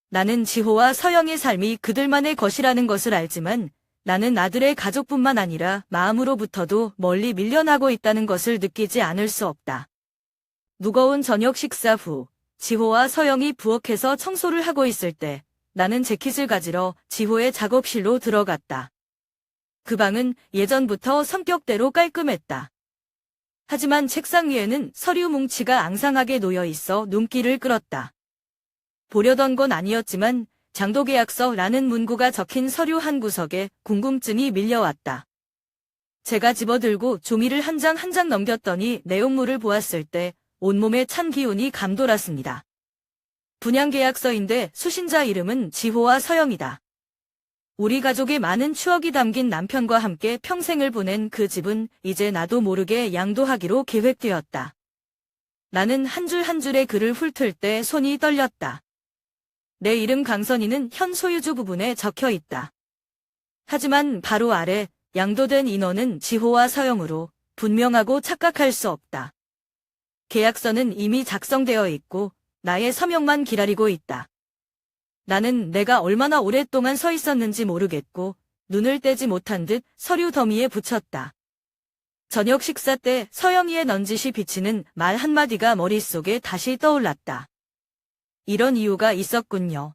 나는 지호와 서영의 삶이 그들만의 것이라는 것을 알지만 나는 아들의 가족뿐만 아니라 마음으로부터도 멀리 밀려나고 있다는 것을 느끼지 않을 수 없다. 무거운 저녁 식사 후 지호와 서영이 부엌에서 청소를 하고 있을 때 나는 재킷을 가지러 지호의 작업실로 들어갔다. 그 방은 예전부터 성격대로 깔끔했다. 하지만 책상 위에는 서류 뭉치가 앙상하게 놓여 있어 눈길을 끌었다. 보려던 건 아니었지만 장도계약서라는 문구가 적힌 서류 한 구석에 궁금증이 밀려왔다. 제가 집어들고 종이를 한 장 한 장 넘겼더니 내용물을 보았을 때 온몸에 찬 기운이 감돌았습니다. 분양계약서인데 수신자 이름은 지호와 서영이다. 우리 가족의 많은 추억이 담긴 남편과 함께 평생을 보낸 그 집은 이제 나도 모르게 양도하기로 계획되었다. 나는 한 줄 한 줄의 글을 훑을 때 손이 떨렸다. 내 이름 강선희는 현 소유주 부분에 적혀 있다. 하지만 바로 아래 양도된 인원은 지호와 서영으로 분명하고 착각할 수 없다. 계약서는 이미 작성되어 있고 나의 서명만 기다리고 있다. 나는 내가 얼마나 오랫동안 서 있었는지 모르겠고 눈을 떼지 못한 듯 서류 더미에 붙였다. 저녁 식사 때 서영이의 넌지시 비치는 말 한마디가 머릿속에 다시 떠올랐다. 이런 이유가 있었군요.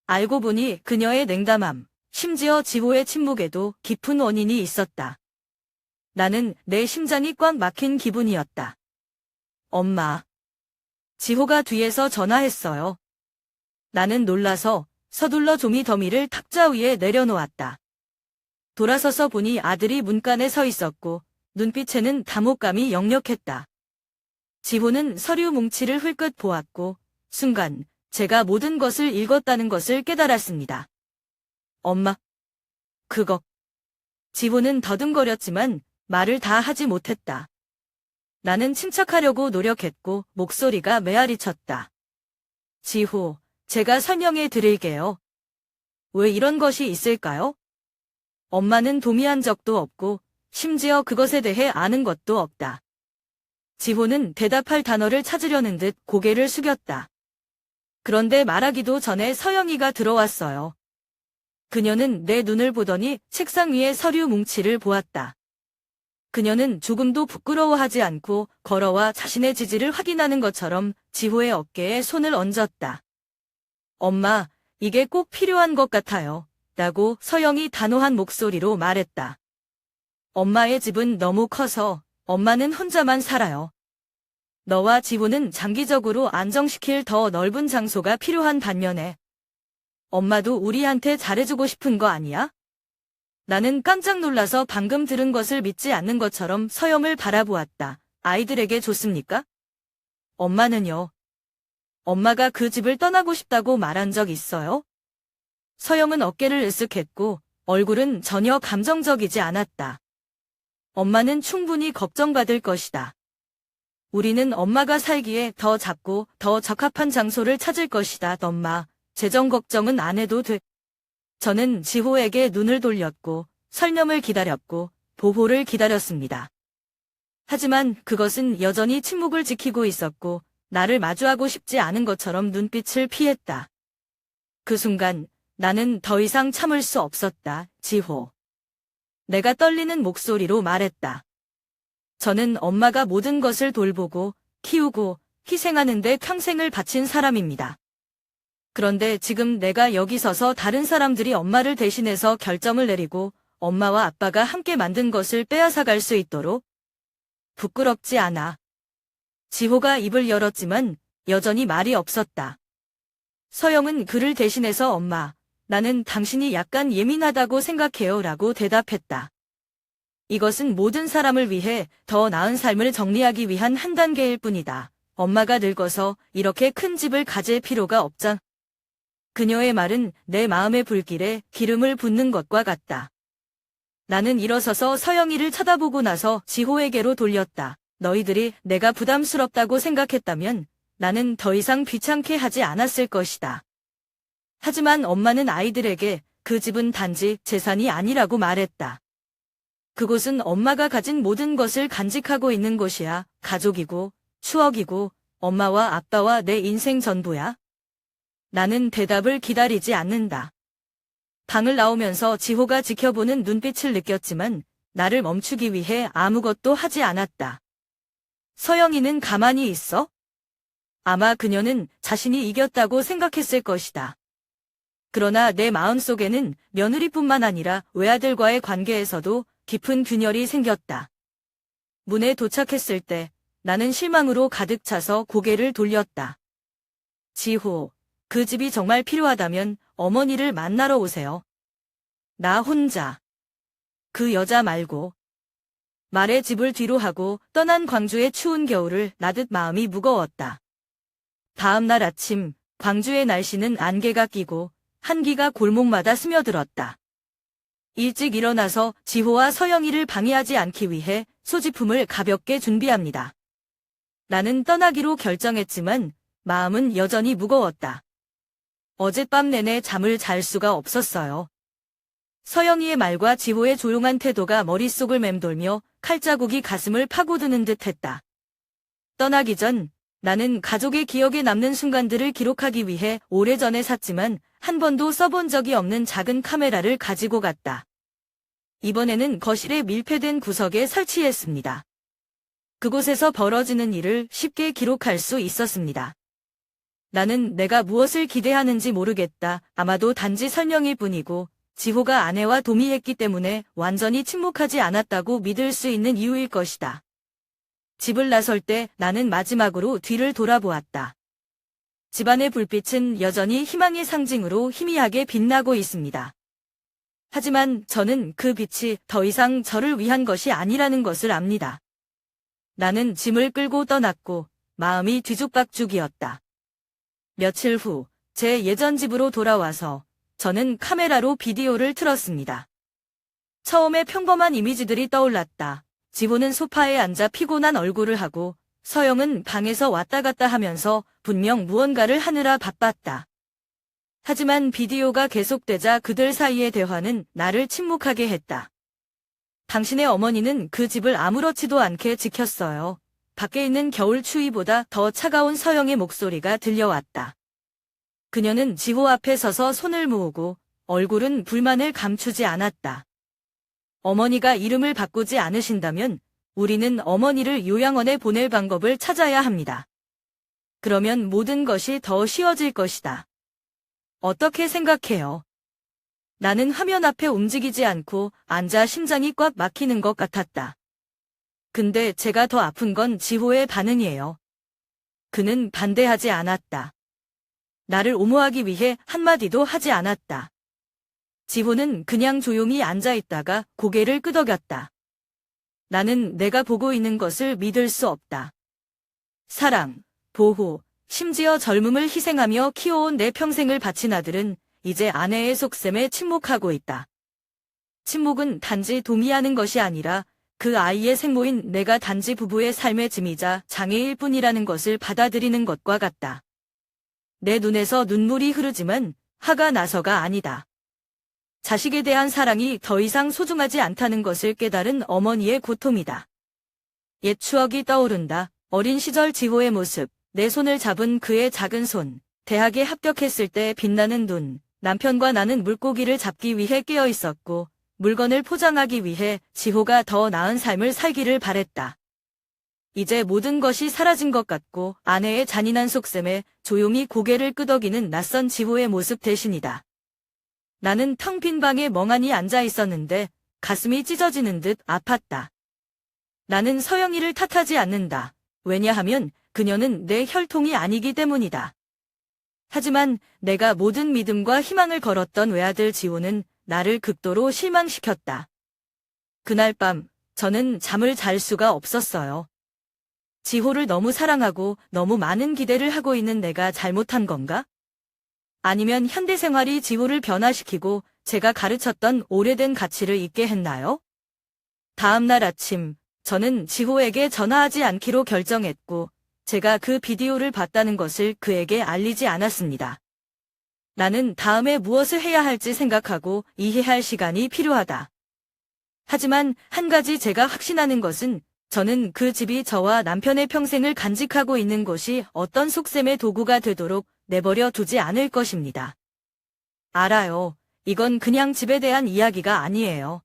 알고 보니 그녀의 냉담함, 심지어 지호의 침묵에도 깊은 원인이 있었다. 나는 내 심장이 꽉 막힌 기분이었다. 엄마. 지호가 뒤에서 전화했어요. 나는 놀라서 서둘러 종이 더미를 탁자 위에 내려놓았다. 돌아서서 보니 아들이 문간에 서 있었고 눈빛에는 담혹감이 역력했다. 지호는 서류 뭉치를 흘끗 보았고 순간 제가 모든 것을 읽었다는 것을 깨달았습니다. 엄마. 그거. 지호는 더듬거렸지만 말을 다 하지 못했다. 나는 침착하려고 노력했고 목소리가 메아리쳤다. 지호, 제가 설명해 드릴게요. 왜 이런 것이 있을까요? 엄마는 동의한 적도 없고 심지어 그것에 대해 아는 것도 없다. 지호는 대답할 단어를 찾으려는 듯 고개를 숙였다. 그런데 말하기도 전에 서영이가 들어왔어요. 그녀는 내 눈을 보더니 책상 위에 서류 뭉치를 보았다. 그녀는 조금도 부끄러워하지 않고 걸어와 자신의 지지를 확인하는 것처럼 지호의 어깨에 손을 얹었다. 엄마, 이게 꼭 필요한 것 같아요. 라고 서영이 단호한 목소리로 말했다. 엄마의 집은 너무 커서 엄마는 혼자만 살아요. 너와 지호는 장기적으로 안정시킬 더 넓은 장소가 필요한 반면에 엄마도 우리한테 잘해주고 싶은 거 아니야? 나는 깜짝 놀라서 방금 들은 것을 믿지 않는 것처럼 서영을 바라보았다. 아이들에게 줬습니까? 엄마는요? 엄마가 그 집을 떠나고 싶다고 말한 적 있어요? 서영은 어깨를 으쓱했고 얼굴은 전혀 감정적이지 않았다. 엄마는 충분히 걱정받을 것이다. 우리는 엄마가 살기에 더 작고 더 적합한 장소를 찾을 것이다. 엄마, 재정 걱정은 안 해도 돼. 저는 지호에게 눈을 돌렸고 설명을 기다렸고 보호를 기다렸습니다. 하지만 그것은 여전히 침묵을 지키고 있었고 나를 마주하고 싶지 않은 것처럼 눈빛을 피했다. 그 순간 나는 더 이상 참을 수 없었다. 지호. 내가 떨리는 목소리로 말했다. 저는 엄마가 모든 것을 돌보고 키우고 희생하는 데 평생을 바친 사람입니다. 그런데 지금 내가 여기 서서 다른 사람들이 엄마를 대신해서 결정을 내리고 엄마와 아빠가 함께 만든 것을 빼앗아갈 수 있도록 부끄럽지 않아. 지호가 입을 열었지만 여전히 말이 없었다. 서영은 그를 대신해서 엄마, 나는 당신이 약간 예민하다고 생각해요 라고 대답했다. 이것은 모든 사람을 위해 더 나은 삶을 정리하기 위한 한 단계일 뿐이다. 엄마가 늙어서 이렇게 큰 집을 가질 필요가 없잖아. 그녀의 말은 내 마음의 불길에 기름을 붓는 것과 같다. 나는 일어서서 서영이를 쳐다보고 나서 지호에게로 돌렸다. 너희들이 내가 부담스럽다고 생각했다면 나는 더 이상 귀찮게 하지 않았을 것이다. 하지만 엄마는 아이들에게 그 집은 단지 재산이 아니라고 말했다. 그곳은 엄마가 가진 모든 것을 간직하고 있는 곳이야. 가족이고 추억이고 엄마와 아빠와 내 인생 전부야. 나는 대답을 기다리지 않는다. 방을 나오면서 지호가 지켜보는 눈빛을 느꼈지만 나를 멈추기 위해 아무것도 하지 않았다. 서영이는 가만히 있어? 아마 그녀는 자신이 이겼다고 생각했을 것이다. 그러나 내 마음속에는 며느리뿐만 아니라 외아들과의 관계에서도 깊은 균열이 생겼다. 문에 도착했을 때 나는 실망으로 가득 차서 고개를 돌렸다. 지호, 그 집이 정말 필요하다면 어머니를 만나러 오세요. 나 혼자. 그 여자 말고. 말에 집을 뒤로 하고 떠난 광주의 추운 겨울을 나듯 마음이 무거웠다. 다음 날 아침, 광주의 날씨는 안개가 끼고 한기가 골목마다 스며들었다. 일찍 일어나서 지호와 서영이를 방해하지 않기 위해 소지품을 가볍게 준비합니다. 나는 떠나기로 결정했지만 마음은 여전히 무거웠다. 어젯밤 내내 잠을 잘 수가 없었어요. 서영이의 말과 지호의 조용한 태도가 머릿속을 맴돌며 칼자국이 가슴을 파고드는 듯 했다. 떠나기 전 나는 가족의 기억에 남는 순간들을 기록하기 위해 오래전에 샀지만 한 번도 써본 적이 없는 작은 카메라를 가지고 갔다. 이번에는 거실의 밀폐된 구석에 설치했습니다. 그곳에서 벌어지는 일을 쉽게 기록할 수 있었습니다. 나는 내가 무엇을 기대하는지 모르겠다. 아마도 단지 설명일 뿐이고 지호가 아내와 동의했기 때문에 완전히 침묵하지 않았다고 믿을 수 있는 이유일 것이다. 집을 나설 때 나는 마지막으로 뒤를 돌아보았다. 집안의 불빛은 여전히 희망의 상징으로 희미하게 빛나고 있습니다. 하지만 저는 그 빛이 더 이상 저를 위한 것이 아니라는 것을 압니다. 나는 짐을 끌고 떠났고 마음이 뒤죽박죽이었다. 며칠 후 제 예전 집으로 돌아와서 저는 카메라로 비디오를 틀었습니다. 처음에 평범한 이미지들이 떠올랐다. 지호는 소파에 앉아 피곤한 얼굴을 하고 서영은 방에서 왔다 갔다 하면서 분명 무언가를 하느라 바빴다. 하지만 비디오가 계속되자 그들 사이의 대화는 나를 침묵하게 했다. 당신의 어머니는 그 집을 아무렇지도 않게 지켰어요. 밖에 있는 겨울 추위보다 더 차가운 서영의 목소리가 들려왔다. 그녀는 지호 앞에 서서 손을 모으고 얼굴은 불만을 감추지 않았다. 어머니가 이름을 바꾸지 않으신다면 우리는 어머니를 요양원에 보낼 방법을 찾아야 합니다. 그러면 모든 것이 더 쉬워질 것이다. 어떻게 생각해요? 나는 화면 앞에 움직이지 않고 앉아 심장이 꽉 막히는 것 같았다. 근데 제가 더 아픈 건 지호의 반응이에요. 그는 반대하지 않았다. 나를 옹호하기 위해 한마디도 하지 않았다. 지호는 그냥 조용히 앉아있다가 고개를 끄덕였다. 나는 내가 보고 있는 것을 믿을 수 없다. 사랑, 보호, 심지어 젊음을 희생하며 키워온 내 평생을 바친 아들은 이제 아내의 속셈에 침묵하고 있다. 침묵은 단지 동의하는 것이 아니라 그 아이의 생모인 내가 단지 부부의 삶의 짐이자 장애일 뿐이라는 것을 받아들이는 것과 같다. 내 눈에서 눈물이 흐르지만 화가 나서가 아니다. 자식에 대한 사랑이 더 이상 소중하지 않다는 것을 깨달은 어머니의 고통이다. 옛 추억이 떠오른다. 어린 시절 지호의 모습, 내 손을 잡은 그의 작은 손, 대학에 합격했을 때 빛나는 눈, 남편과 나는 물고기를 잡기 위해 깨어 있었고 물건을 포장하기 위해 지호가 더 나은 삶을 살기를 바랬다. 이제 모든 것이 사라진 것 같고 아내의 잔인한 속셈에 조용히 고개를 끄덕이는 낯선 지호의 모습 대신이다. 나는 텅 빈 방에 멍하니 앉아 있었는데 가슴이 찢어지는 듯 아팠다. 나는 서영이를 탓하지 않는다. 왜냐하면 그녀는 내 혈통이 아니기 때문이다. 하지만 내가 모든 믿음과 희망을 걸었던 외아들 지호는 나를 극도로 실망시켰다. 그날 밤 저는 잠을 잘 수가 없었어요. 지호를 너무 사랑하고 너무 많은 기대를 하고 있는 내가 잘못한 건가? 아니면 현대생활이 지호를 변화시키고 제가 가르쳤던 오래된 가치를 잊게 했나요? 다음 날 아침, 저는 지호에게 전화하지 않기로 결정했고, 제가 그 비디오를 봤다는 것을 그에게 알리지 않았습니다. 나는 다음에 무엇을 해야 할지 생각하고 이해할 시간이 필요하다. 하지만 한 가지 제가 확신하는 것은 저는 그 집이 저와 남편의 평생을 간직하고 있는 곳이 어떤 속셈의 도구가 되도록 내버려 두지 않을 것입니다. 알아요. 이건 그냥 집에 대한 이야기가 아니에요.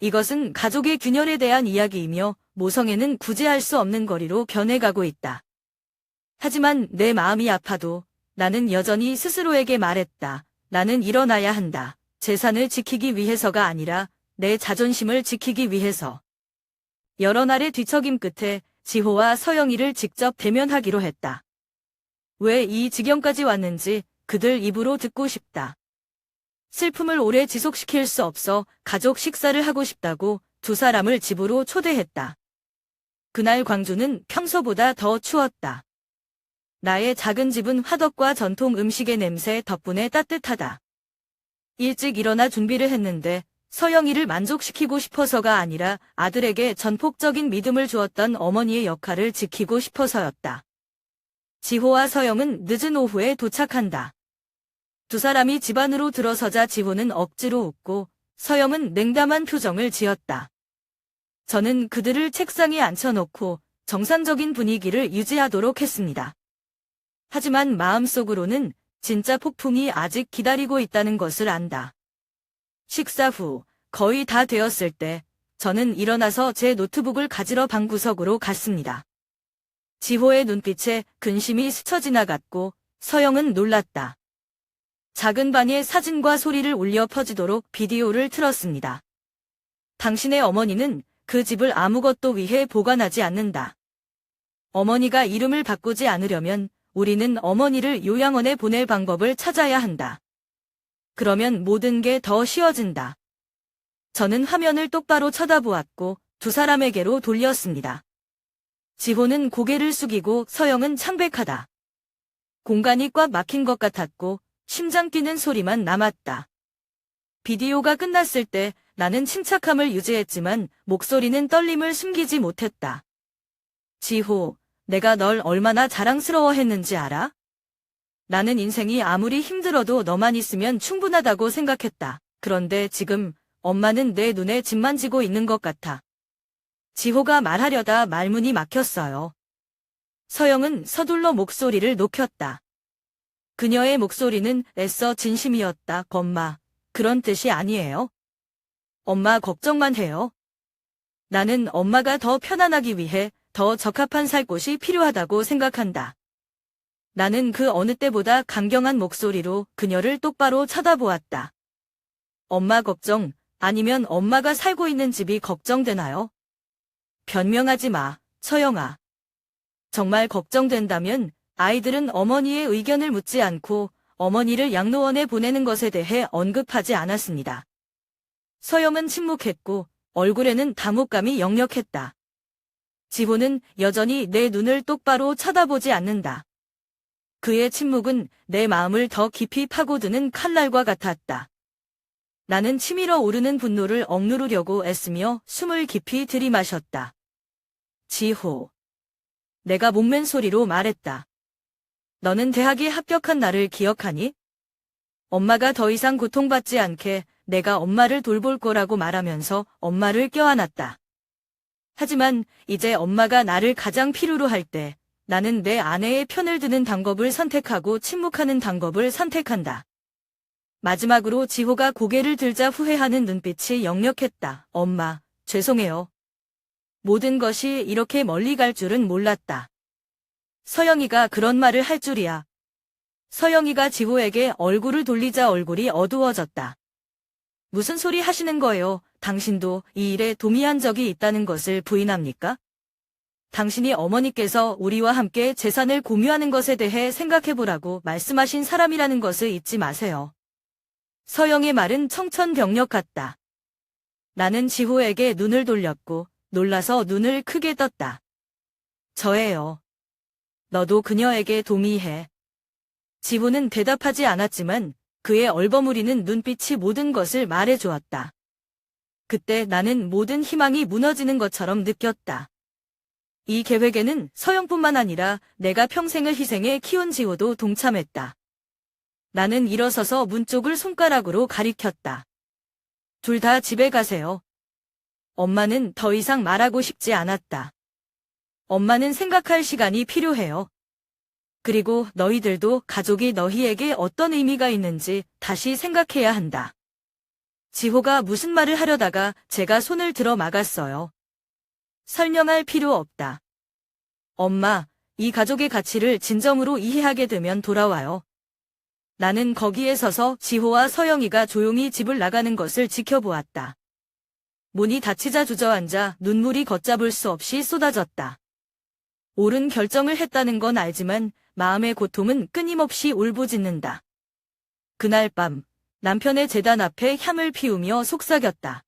이것은 가족의 균열에 대한 이야기이며 모성애는 구제할 수 없는 거리로 변해가고 있다. 하지만 내 마음이 아파도 나는 여전히 스스로에게 말했다. 나는 일어나야 한다. 재산을 지키기 위해서가 아니라 내 자존심을 지키기 위해서. 여러 날의 뒤척임 끝에 지호와 서영이를 직접 대면하기로 했다. 왜 이 지경까지 왔는지 그들 입으로 듣고 싶다. 슬픔을 오래 지속시킬 수 없어 가족 식사를 하고 싶다고 두 사람을 집으로 초대했다. 그날 광주는 평소보다 더 추웠다. 나의 작은 집은 화덕과 전통 음식의 냄새 덕분에 따뜻하다. 일찍 일어나 준비를 했는데 서영이를 만족시키고 싶어서가 아니라 아들에게 전폭적인 믿음을 주었던 어머니의 역할을 지키고 싶어서였다. 지호와 서영은 늦은 오후에 도착한다. 두 사람이 집 안으로 들어서자 지호는 억지로 웃고 서영은 냉담한 표정을 지었다. 저는 그들을 책상에 앉혀놓고 정상적인 분위기를 유지하도록 했습니다. 하지만 마음속으로는 진짜 폭풍이 아직 기다리고 있다는 것을 안다. 식사 후 거의 다 되었을 때 저는 일어나서 제 노트북을 가지러 방구석으로 갔습니다. 지호의 눈빛에 근심이 스쳐 지나갔고 서영은 놀랐다. 작은 방에 사진과 소리를 울려 퍼지도록 비디오를 틀었습니다. 당신의 어머니는 그 집을 아무것도 위해 보관하지 않는다. 어머니가 이름을 바꾸지 않으려면 우리는 어머니를 요양원에 보낼 방법을 찾아야 한다. 그러면 모든 게 더 쉬워진다. 저는 화면을 똑바로 쳐다보았고 두 사람에게로 돌렸습니다. 지호는 고개를 숙이고 서영은 창백하다. 공간이 꽉 막힌 것 같았고 심장 뛰는 소리만 남았다. 비디오가 끝났을 때 나는 침착함을 유지했지만 목소리는 떨림을 숨기지 못했다. 지호, 내가 널 얼마나 자랑스러워했는지 알아? 나는 인생이 아무리 힘들어도 너만 있으면 충분하다고 생각했다. 그런데 지금 엄마는 내 눈에 짐만 지고 있는 것 같아. 지호가 말하려다 말문이 막혔어요. 서영은 서둘러 목소리를 높였다. 그녀의 목소리는 애써 진심이었다. 엄마, 그런 뜻이 아니에요. 엄마 걱정만 해요. 나는 엄마가 더 편안하기 위해 더 적합한 살 곳이 필요하다고 생각한다. 나는 그 어느 때보다 강경한 목소리로 그녀를 똑바로 쳐다보았다. 엄마 걱정, 아니면 엄마가 살고 있는 집이 걱정되나요? 변명하지 마, 서영아. 정말 걱정된다면 아이들은 어머니의 의견을 묻지 않고 어머니를 양로원에 보내는 것에 대해 언급하지 않았습니다. 서영은 침묵했고 얼굴에는 당혹감이 역력했다. 지호는 여전히 내 눈을 똑바로 쳐다보지 않는다. 그의 침묵은 내 마음을 더 깊이 파고드는 칼날과 같았다. 나는 치밀어 오르는 분노를 억누르려고 애쓰며 숨을 깊이 들이마셨다. 지호. 내가 목맨 소리로 말했다. 너는 대학에 합격한 나를 기억하니? 엄마가 더 이상 고통받지 않게 내가 엄마를 돌볼 거라고 말하면서 엄마를 껴안았다. 하지만 이제 엄마가 나를 가장 필요로 할 때 나는 내 아내의 편을 드는 방법을 선택하고 침묵하는 방법을 선택한다. 마지막으로 지호가 고개를 들자 후회하는 눈빛이 역력했다. 엄마, 죄송해요. 모든 것이 이렇게 멀리 갈 줄은 몰랐다. 서영이가 그런 말을 할 줄이야. 서영이가 지호에게 얼굴을 돌리자 얼굴이 어두워졌다. 무슨 소리 하시는 거예요? 당신도 이 일에 동의한 적이 있다는 것을 부인합니까? 당신이 어머니께서 우리와 함께 재산을 공유하는 것에 대해 생각해보라고 말씀하신 사람이라는 것을 잊지 마세요. 서영의 말은 청천벽력 같다. 나는 지호에게 눈을 돌렸고 놀라서 눈을 크게 떴다. 저예요. 너도 그녀에게 동의해. 지호는 대답하지 않았지만 그의 얼버무리는 눈빛이 모든 것을 말해주었다. 그때 나는 모든 희망이 무너지는 것처럼 느꼈다. 이 계획에는 서영뿐만 아니라 내가 평생을 희생해 키운 지호도 동참했다. 나는 일어서서 문 쪽을 손가락으로 가리켰다. 둘 다 집에 가세요. 엄마는 더 이상 말하고 싶지 않았다. 엄마는 생각할 시간이 필요해요. 그리고 너희들도 가족이 너희에게 어떤 의미가 있는지 다시 생각해야 한다. 지호가 무슨 말을 하려다가 제가 손을 들어 막았어요. 설명할 필요 없다. 엄마, 이 가족의 가치를 진정으로 이해하게 되면 돌아와요. 나는 거기에 서서 지호와 서영이가 조용히 집을 나가는 것을 지켜보았다. 문이 닫히자 주저앉아 눈물이 걷잡을 수 없이 쏟아졌다. 옳은 결정을 했다는 건 알지만 마음의 고통은 끊임없이 울부짖는다. 그날 밤, 남편의 제단 앞에 향을 피우며 속삭였다.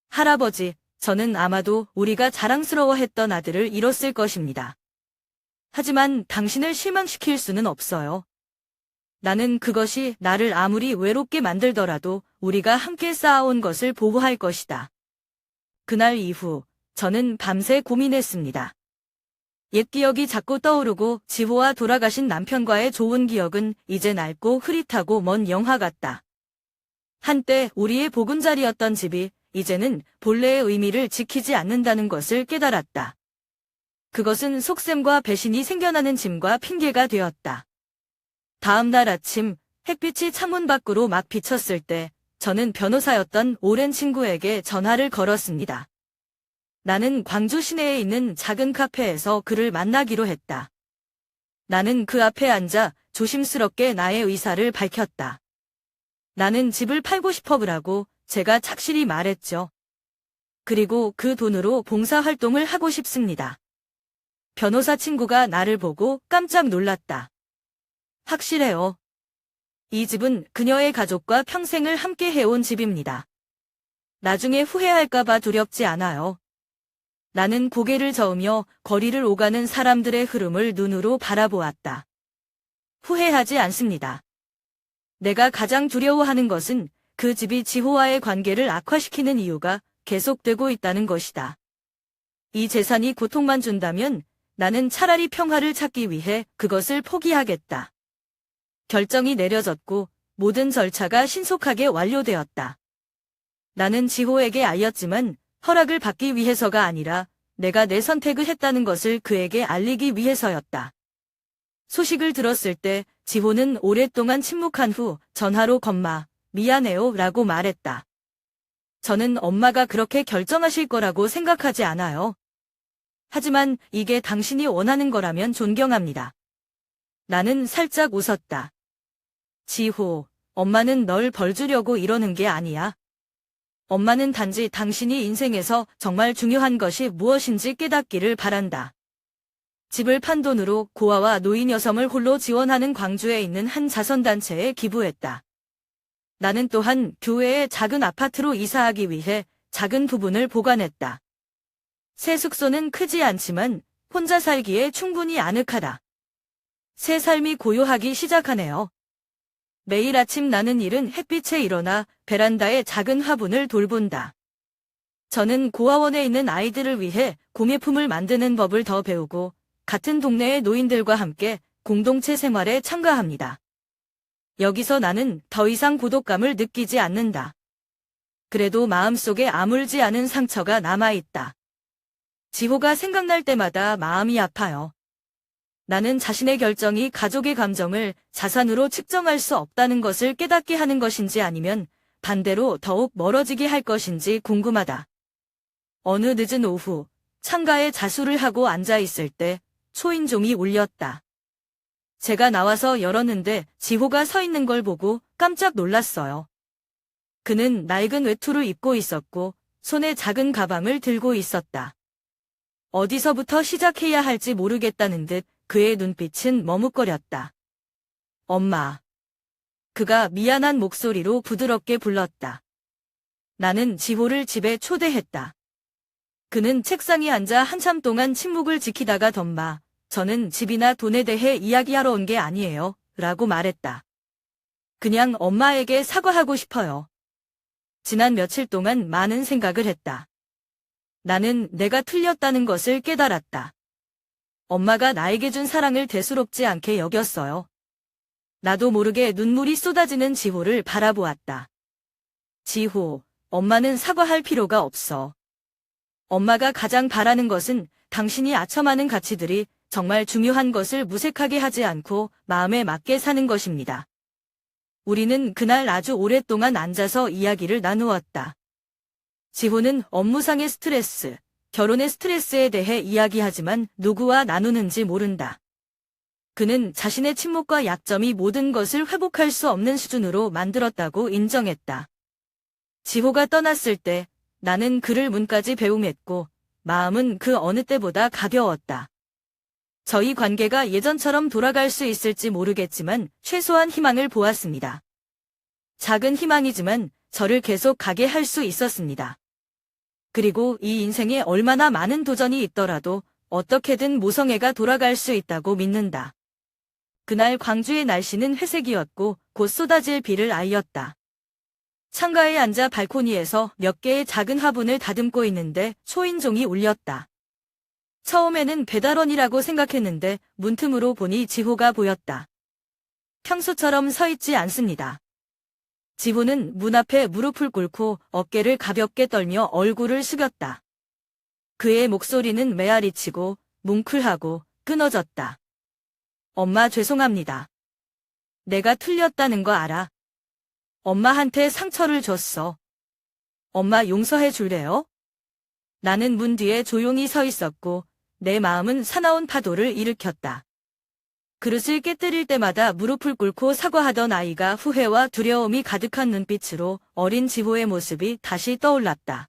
할아버지, 저는 아마도 우리가 자랑스러워했던 아들을 잃었을 것입니다. 하지만 당신을 실망시킬 수는 없어요. 나는 그것이 나를 아무리 외롭게 만들더라도 우리가 함께 쌓아온 것을 보호할 것이다. 그날 이후 저는 밤새 고민했습니다. 옛 기억이 자꾸 떠오르고 지호와 돌아가신 남편과의 좋은 기억은 이제 낡고 흐릿하고 먼 영화 같다. 한때 우리의 보금자리였던 집이 이제는 본래의 의미를 지키지 않는다는 것을 깨달았다. 그것은 속셈과 배신이 생겨나는 짐과 핑계가 되었다. 다음 날 아침 햇빛이 창문 밖으로 막 비쳤을 때 저는 변호사였던 오랜 친구에게 전화를 걸었습니다. 나는 광주 시내에 있는 작은 카페에서 그를 만나기로 했다. 나는 그 앞에 앉아 조심스럽게 나의 의사를 밝혔다. 나는 집을 팔고 싶어라고 제가 착실히 말했죠. 그리고 그 돈으로 봉사활동을 하고 싶습니다. 변호사 친구가 나를 보고 깜짝 놀랐다. 확실해요. 이 집은 그녀의 가족과 평생을 함께 해온 집입니다. 나중에 후회할까봐 두렵지 않아요. 나는 고개를 저으며 거리를 오가는 사람들의 흐름을 눈으로 바라보았다. 후회하지 않습니다. 내가 가장 두려워하는 것은 그 집이 지호와의 관계를 악화시키는 이유가 계속되고 있다는 것이다. 이 재산이 고통만 준다면 나는 차라리 평화를 찾기 위해 그것을 포기하겠다. 결정이 내려졌고 모든 절차가 신속하게 완료되었다. 나는 지호에게 알렸지만 허락을 받기 위해서가 아니라 내가 내 선택을 했다는 것을 그에게 알리기 위해서였다. 소식을 들었을 때 지호는 오랫동안 침묵한 후 전화로 "엄마, 미안해요 라고 말했다. 저는 엄마가 그렇게 결정하실 거라고 생각하지 않아요. 하지만 이게 당신이 원하는 거라면 존경합니다. 나는 살짝 웃었다. 지호, 엄마는 널 벌주려고 이러는 게 아니야. 엄마는 단지 당신이 인생에서 정말 중요한 것이 무엇인지 깨닫기를 바란다. 집을 판 돈으로 고아와 노인 여성을 홀로 지원하는 광주에 있는 한 자선단체에 기부했다. 나는 또한 교회의 작은 아파트로 이사하기 위해 작은 부분을 보관했다. 새 숙소는 크지 않지만 혼자 살기에 충분히 아늑하다. 새 삶이 고요하기 시작하네요. 매일 아침 나는 이른 햇빛에 일어나 베란다의 작은 화분을 돌본다. 저는 고아원에 있는 아이들을 위해 공예품을 만드는 법을 더 배우고 같은 동네의 노인들과 함께 공동체 생활에 참가합니다. 여기서 나는 더 이상 고독감을 느끼지 않는다. 그래도 마음속에 아물지 않은 상처가 남아있다. 지호가 생각날 때마다 마음이 아파요. 나는 자신의 결정이 가족의 감정을 자산으로 측정할 수 없다는 것을 깨닫게 하는 것인지 아니면 반대로 더욱 멀어지게 할 것인지 궁금하다. 어느 늦은 오후, 창가에 자수를 하고 앉아있을 때 초인종이 울렸다. 제가 나와서 열었는데 지호가 서 있는 걸 보고 깜짝 놀랐어요. 그는 낡은 외투를 입고 있었고 손에 작은 가방을 들고 있었다. 어디서부터 시작해야 할지 모르겠다는 듯 그의 눈빛은 머뭇거렸다. 엄마. 그가 미안한 목소리로 부드럽게 불렀다. 나는 지호를 집에 초대했다. 그는 책상에 앉아 한참 동안 침묵을 지키다가 "엄마, 저는 집이나 돈에 대해 이야기하러 온 게 아니에요 라고 말했다. 그냥 엄마에게 사과하고 싶어요. 지난 며칠 동안 많은 생각을 했다. 나는 내가 틀렸다는 것을 깨달았다. 엄마가 나에게 준 사랑을 대수롭지 않게 여겼어요. 나도 모르게 눈물이 쏟아지는 지호를 바라보았다. 지호, 엄마는 사과할 필요가 없어. 엄마가 가장 바라는 것은 당신이 아첨하는 가치들이 정말 중요한 것을 무색하게 하지 않고 마음에 맞게 사는 것입니다. 우리는 그날 아주 오랫동안 앉아서 이야기를 나누었다. 지호는 업무상의 스트레스, 결혼의 스트레스에 대해 이야기하지만 누구와 나누는지 모른다. 그는 자신의 침묵과 약점이 모든 것을 회복할 수 없는 수준으로 만들었다고 인정했다. 지호가 떠났을 때 나는 그를 문까지 배웅했고 마음은 그 어느 때보다 가벼웠다. 저희 관계가 예전처럼 돌아갈 수 있을지 모르겠지만 최소한 희망을 보았습니다. 작은 희망이지만 저를 계속 가게 할 수 있었습니다. 그리고 이 인생에 얼마나 많은 도전이 있더라도 어떻게든 모성애가 돌아갈 수 있다고 믿는다. 그날 광주의 날씨는 회색이었고 곧 쏟아질 비를 알렸다. 창가에 앉아 발코니에서 몇 개의 작은 화분을 다듬고 있는데 초인종이 울렸다. 처음에는 배달원이라고 생각했는데 문틈으로 보니 지호가 보였다. 평소처럼 서 있지 않습니다. 지호는 문 앞에 무릎을 꿇고 어깨를 가볍게 떨며 얼굴을 숙였다. 그의 목소리는 메아리치고 뭉클하고 끊어졌다. 엄마 죄송합니다. 내가 틀렸다는 거 알아. 엄마한테 상처를 줬어. 엄마 용서해 줄래요? 나는 문 뒤에 조용히 서 있었고 내 마음은 사나운 파도를 일으켰다. 그릇을 깨뜨릴 때마다 무릎을 꿇고 사과하던 아이가 후회와 두려움이 가득한 눈빛으로 어린 지호의 모습이 다시 떠올랐다.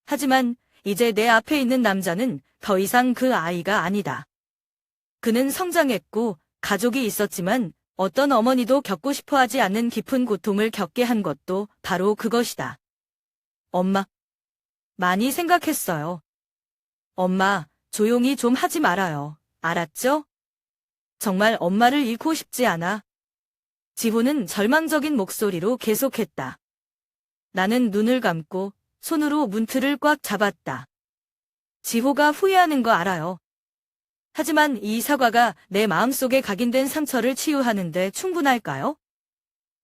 하지만 이제 내 앞에 있는 남자는 더 이상 그 아이가 아니다. 그는 성장했고 가족이 있었지만 어떤 어머니도 겪고 싶어 하지 않는 깊은 고통을 겪게 한 것도 바로 그것이다. 엄마, 많이 생각했어요. 엄마, 조용히 좀 하지 말아요. 알았죠? 정말 엄마를 잃고 싶지 않아. 지호는 절망적인 목소리로 계속했다. 나는 눈을 감고 손으로 문틀을 꽉 잡았다. 지호가 후회하는 거 알아요. 하지만 이 사과가 내 마음속에 각인된 상처를 치유하는데 충분할까요?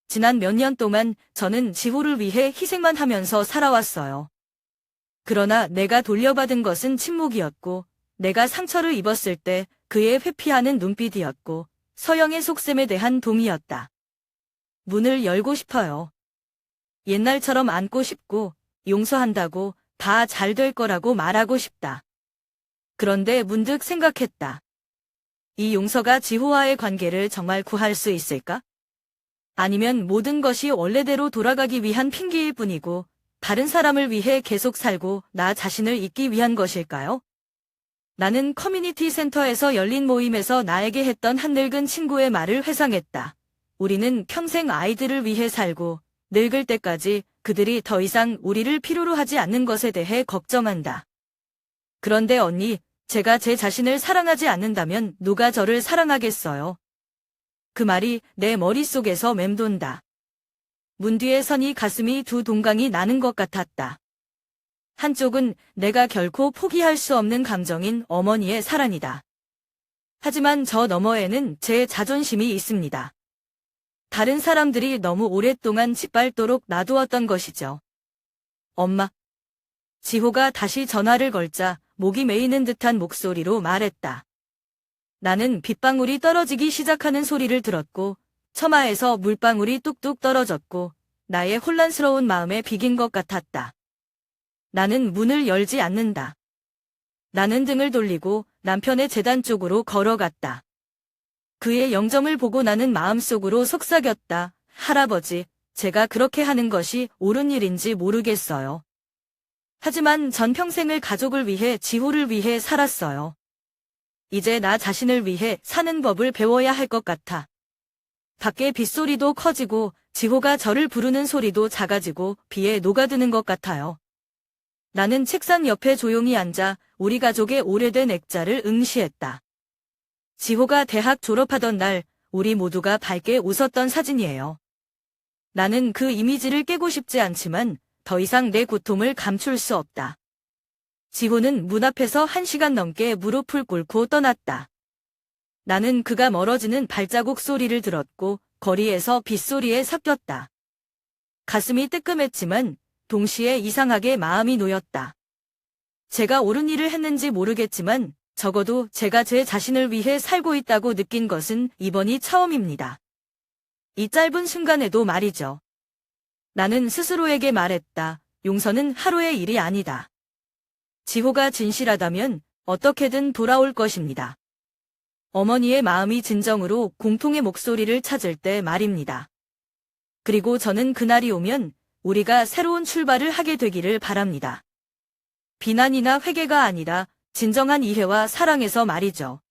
지난 몇 년 동안 저는 지호를 위해 희생만 하면서 살아왔어요. 그러나 내가 돌려받은 것은 침묵이었고, 내가 상처를 입었을 때 그의 회피하는 눈빛이었고, 서영의 속셈에 대한 동의였다. 문을 열고 싶어요. 옛날처럼 안고 싶고, 용서한다고 다 잘 될 거라고 말하고 싶다. 그런데 문득 생각했다. 이 용서가 지호와의 관계를 정말 구할 수 있을까? 아니면 모든 것이 원래대로 돌아가기 위한 핑계일 뿐이고 다른 사람을 위해 계속 살고 나 자신을 잊기 위한 것일까요? 나는 커뮤니티 센터에서 열린 모임에서 나에게 했던 한 늙은 친구의 말을 회상했다. 우리는 평생 아이들을 위해 살고 늙을 때까지 그들이 더 이상 우리를 필요로 하지 않는 것에 대해 걱정한다. 그런데 언니, 제가 제 자신을 사랑하지 않는다면 누가 저를 사랑하겠어요? 그 말이 내 머릿속에서 맴돈다. 문 뒤에 서니 가슴이 두 동강이 나는 것 같았다. 한쪽은 내가 결코 포기할 수 없는 감정인 어머니의 사랑이다. 하지만 저 너머에는 제 자존심이 있습니다. 다른 사람들이 너무 오랫동안 짓밟도록 놔두었던 것이죠. 엄마. 지호가 다시 전화를 걸자 목이 메이는 듯한 목소리로 말했다. 나는 빗방울이 떨어지기 시작하는 소리를 들었고 처마에서 물방울이 뚝뚝 떨어졌고 나의 혼란스러운 마음에 비긴 것 같았다. 나는 문을 열지 않는다. 나는 등을 돌리고 남편의 재단 쪽으로 걸어갔다. 그의 영정을 보고 나는 마음속으로 속삭였다. 할아버지, 제가 그렇게 하는 것이 옳은 일인지 모르겠어요. 하지만 전 평생을 가족을 위해 지호를 위해 살았어요. 이제 나 자신을 위해 사는 법을 배워야 할 것 같아. 밖에 빗소리도 커지고 지호가 저를 부르는 소리도 작아지고 비에 녹아드는 것 같아요. 나는 책상 옆에 조용히 앉아 우리 가족의 오래된 액자를 응시했다. 지호가 대학 졸업하던 날 우리 모두가 밝게 웃었던 사진이에요. 나는 그 이미지를 깨고 싶지 않지만 더 이상 내 고통을 감출 수 없다. 지호는 문 앞에서 1시간 넘게 무릎을 꿇고 떠났다. 나는 그가 멀어지는 발자국 소리를 들었고 거리에서 빗소리에 섞였다. 가슴이 뜨끔했지만 동시에 이상하게 마음이 놓였다. 제가 옳은 일을 했는지 모르겠지만 적어도 제가 제 자신을 위해 살고 있다고 느낀 것은 이번이 처음입니다. 이 짧은 순간에도 말이죠. 나는 스스로에게 말했다. 용서는 하루의 일이 아니다. 지호가 진실하다면 어떻게든 돌아올 것입니다. 어머니의 마음이 진정으로 공통의 목소리를 찾을 때 말입니다. 그리고 저는 그날이 오면 우리가 새로운 출발을 하게 되기를 바랍니다. 비난이나 회개가 아니라 진정한 이해와 사랑에서 말이죠.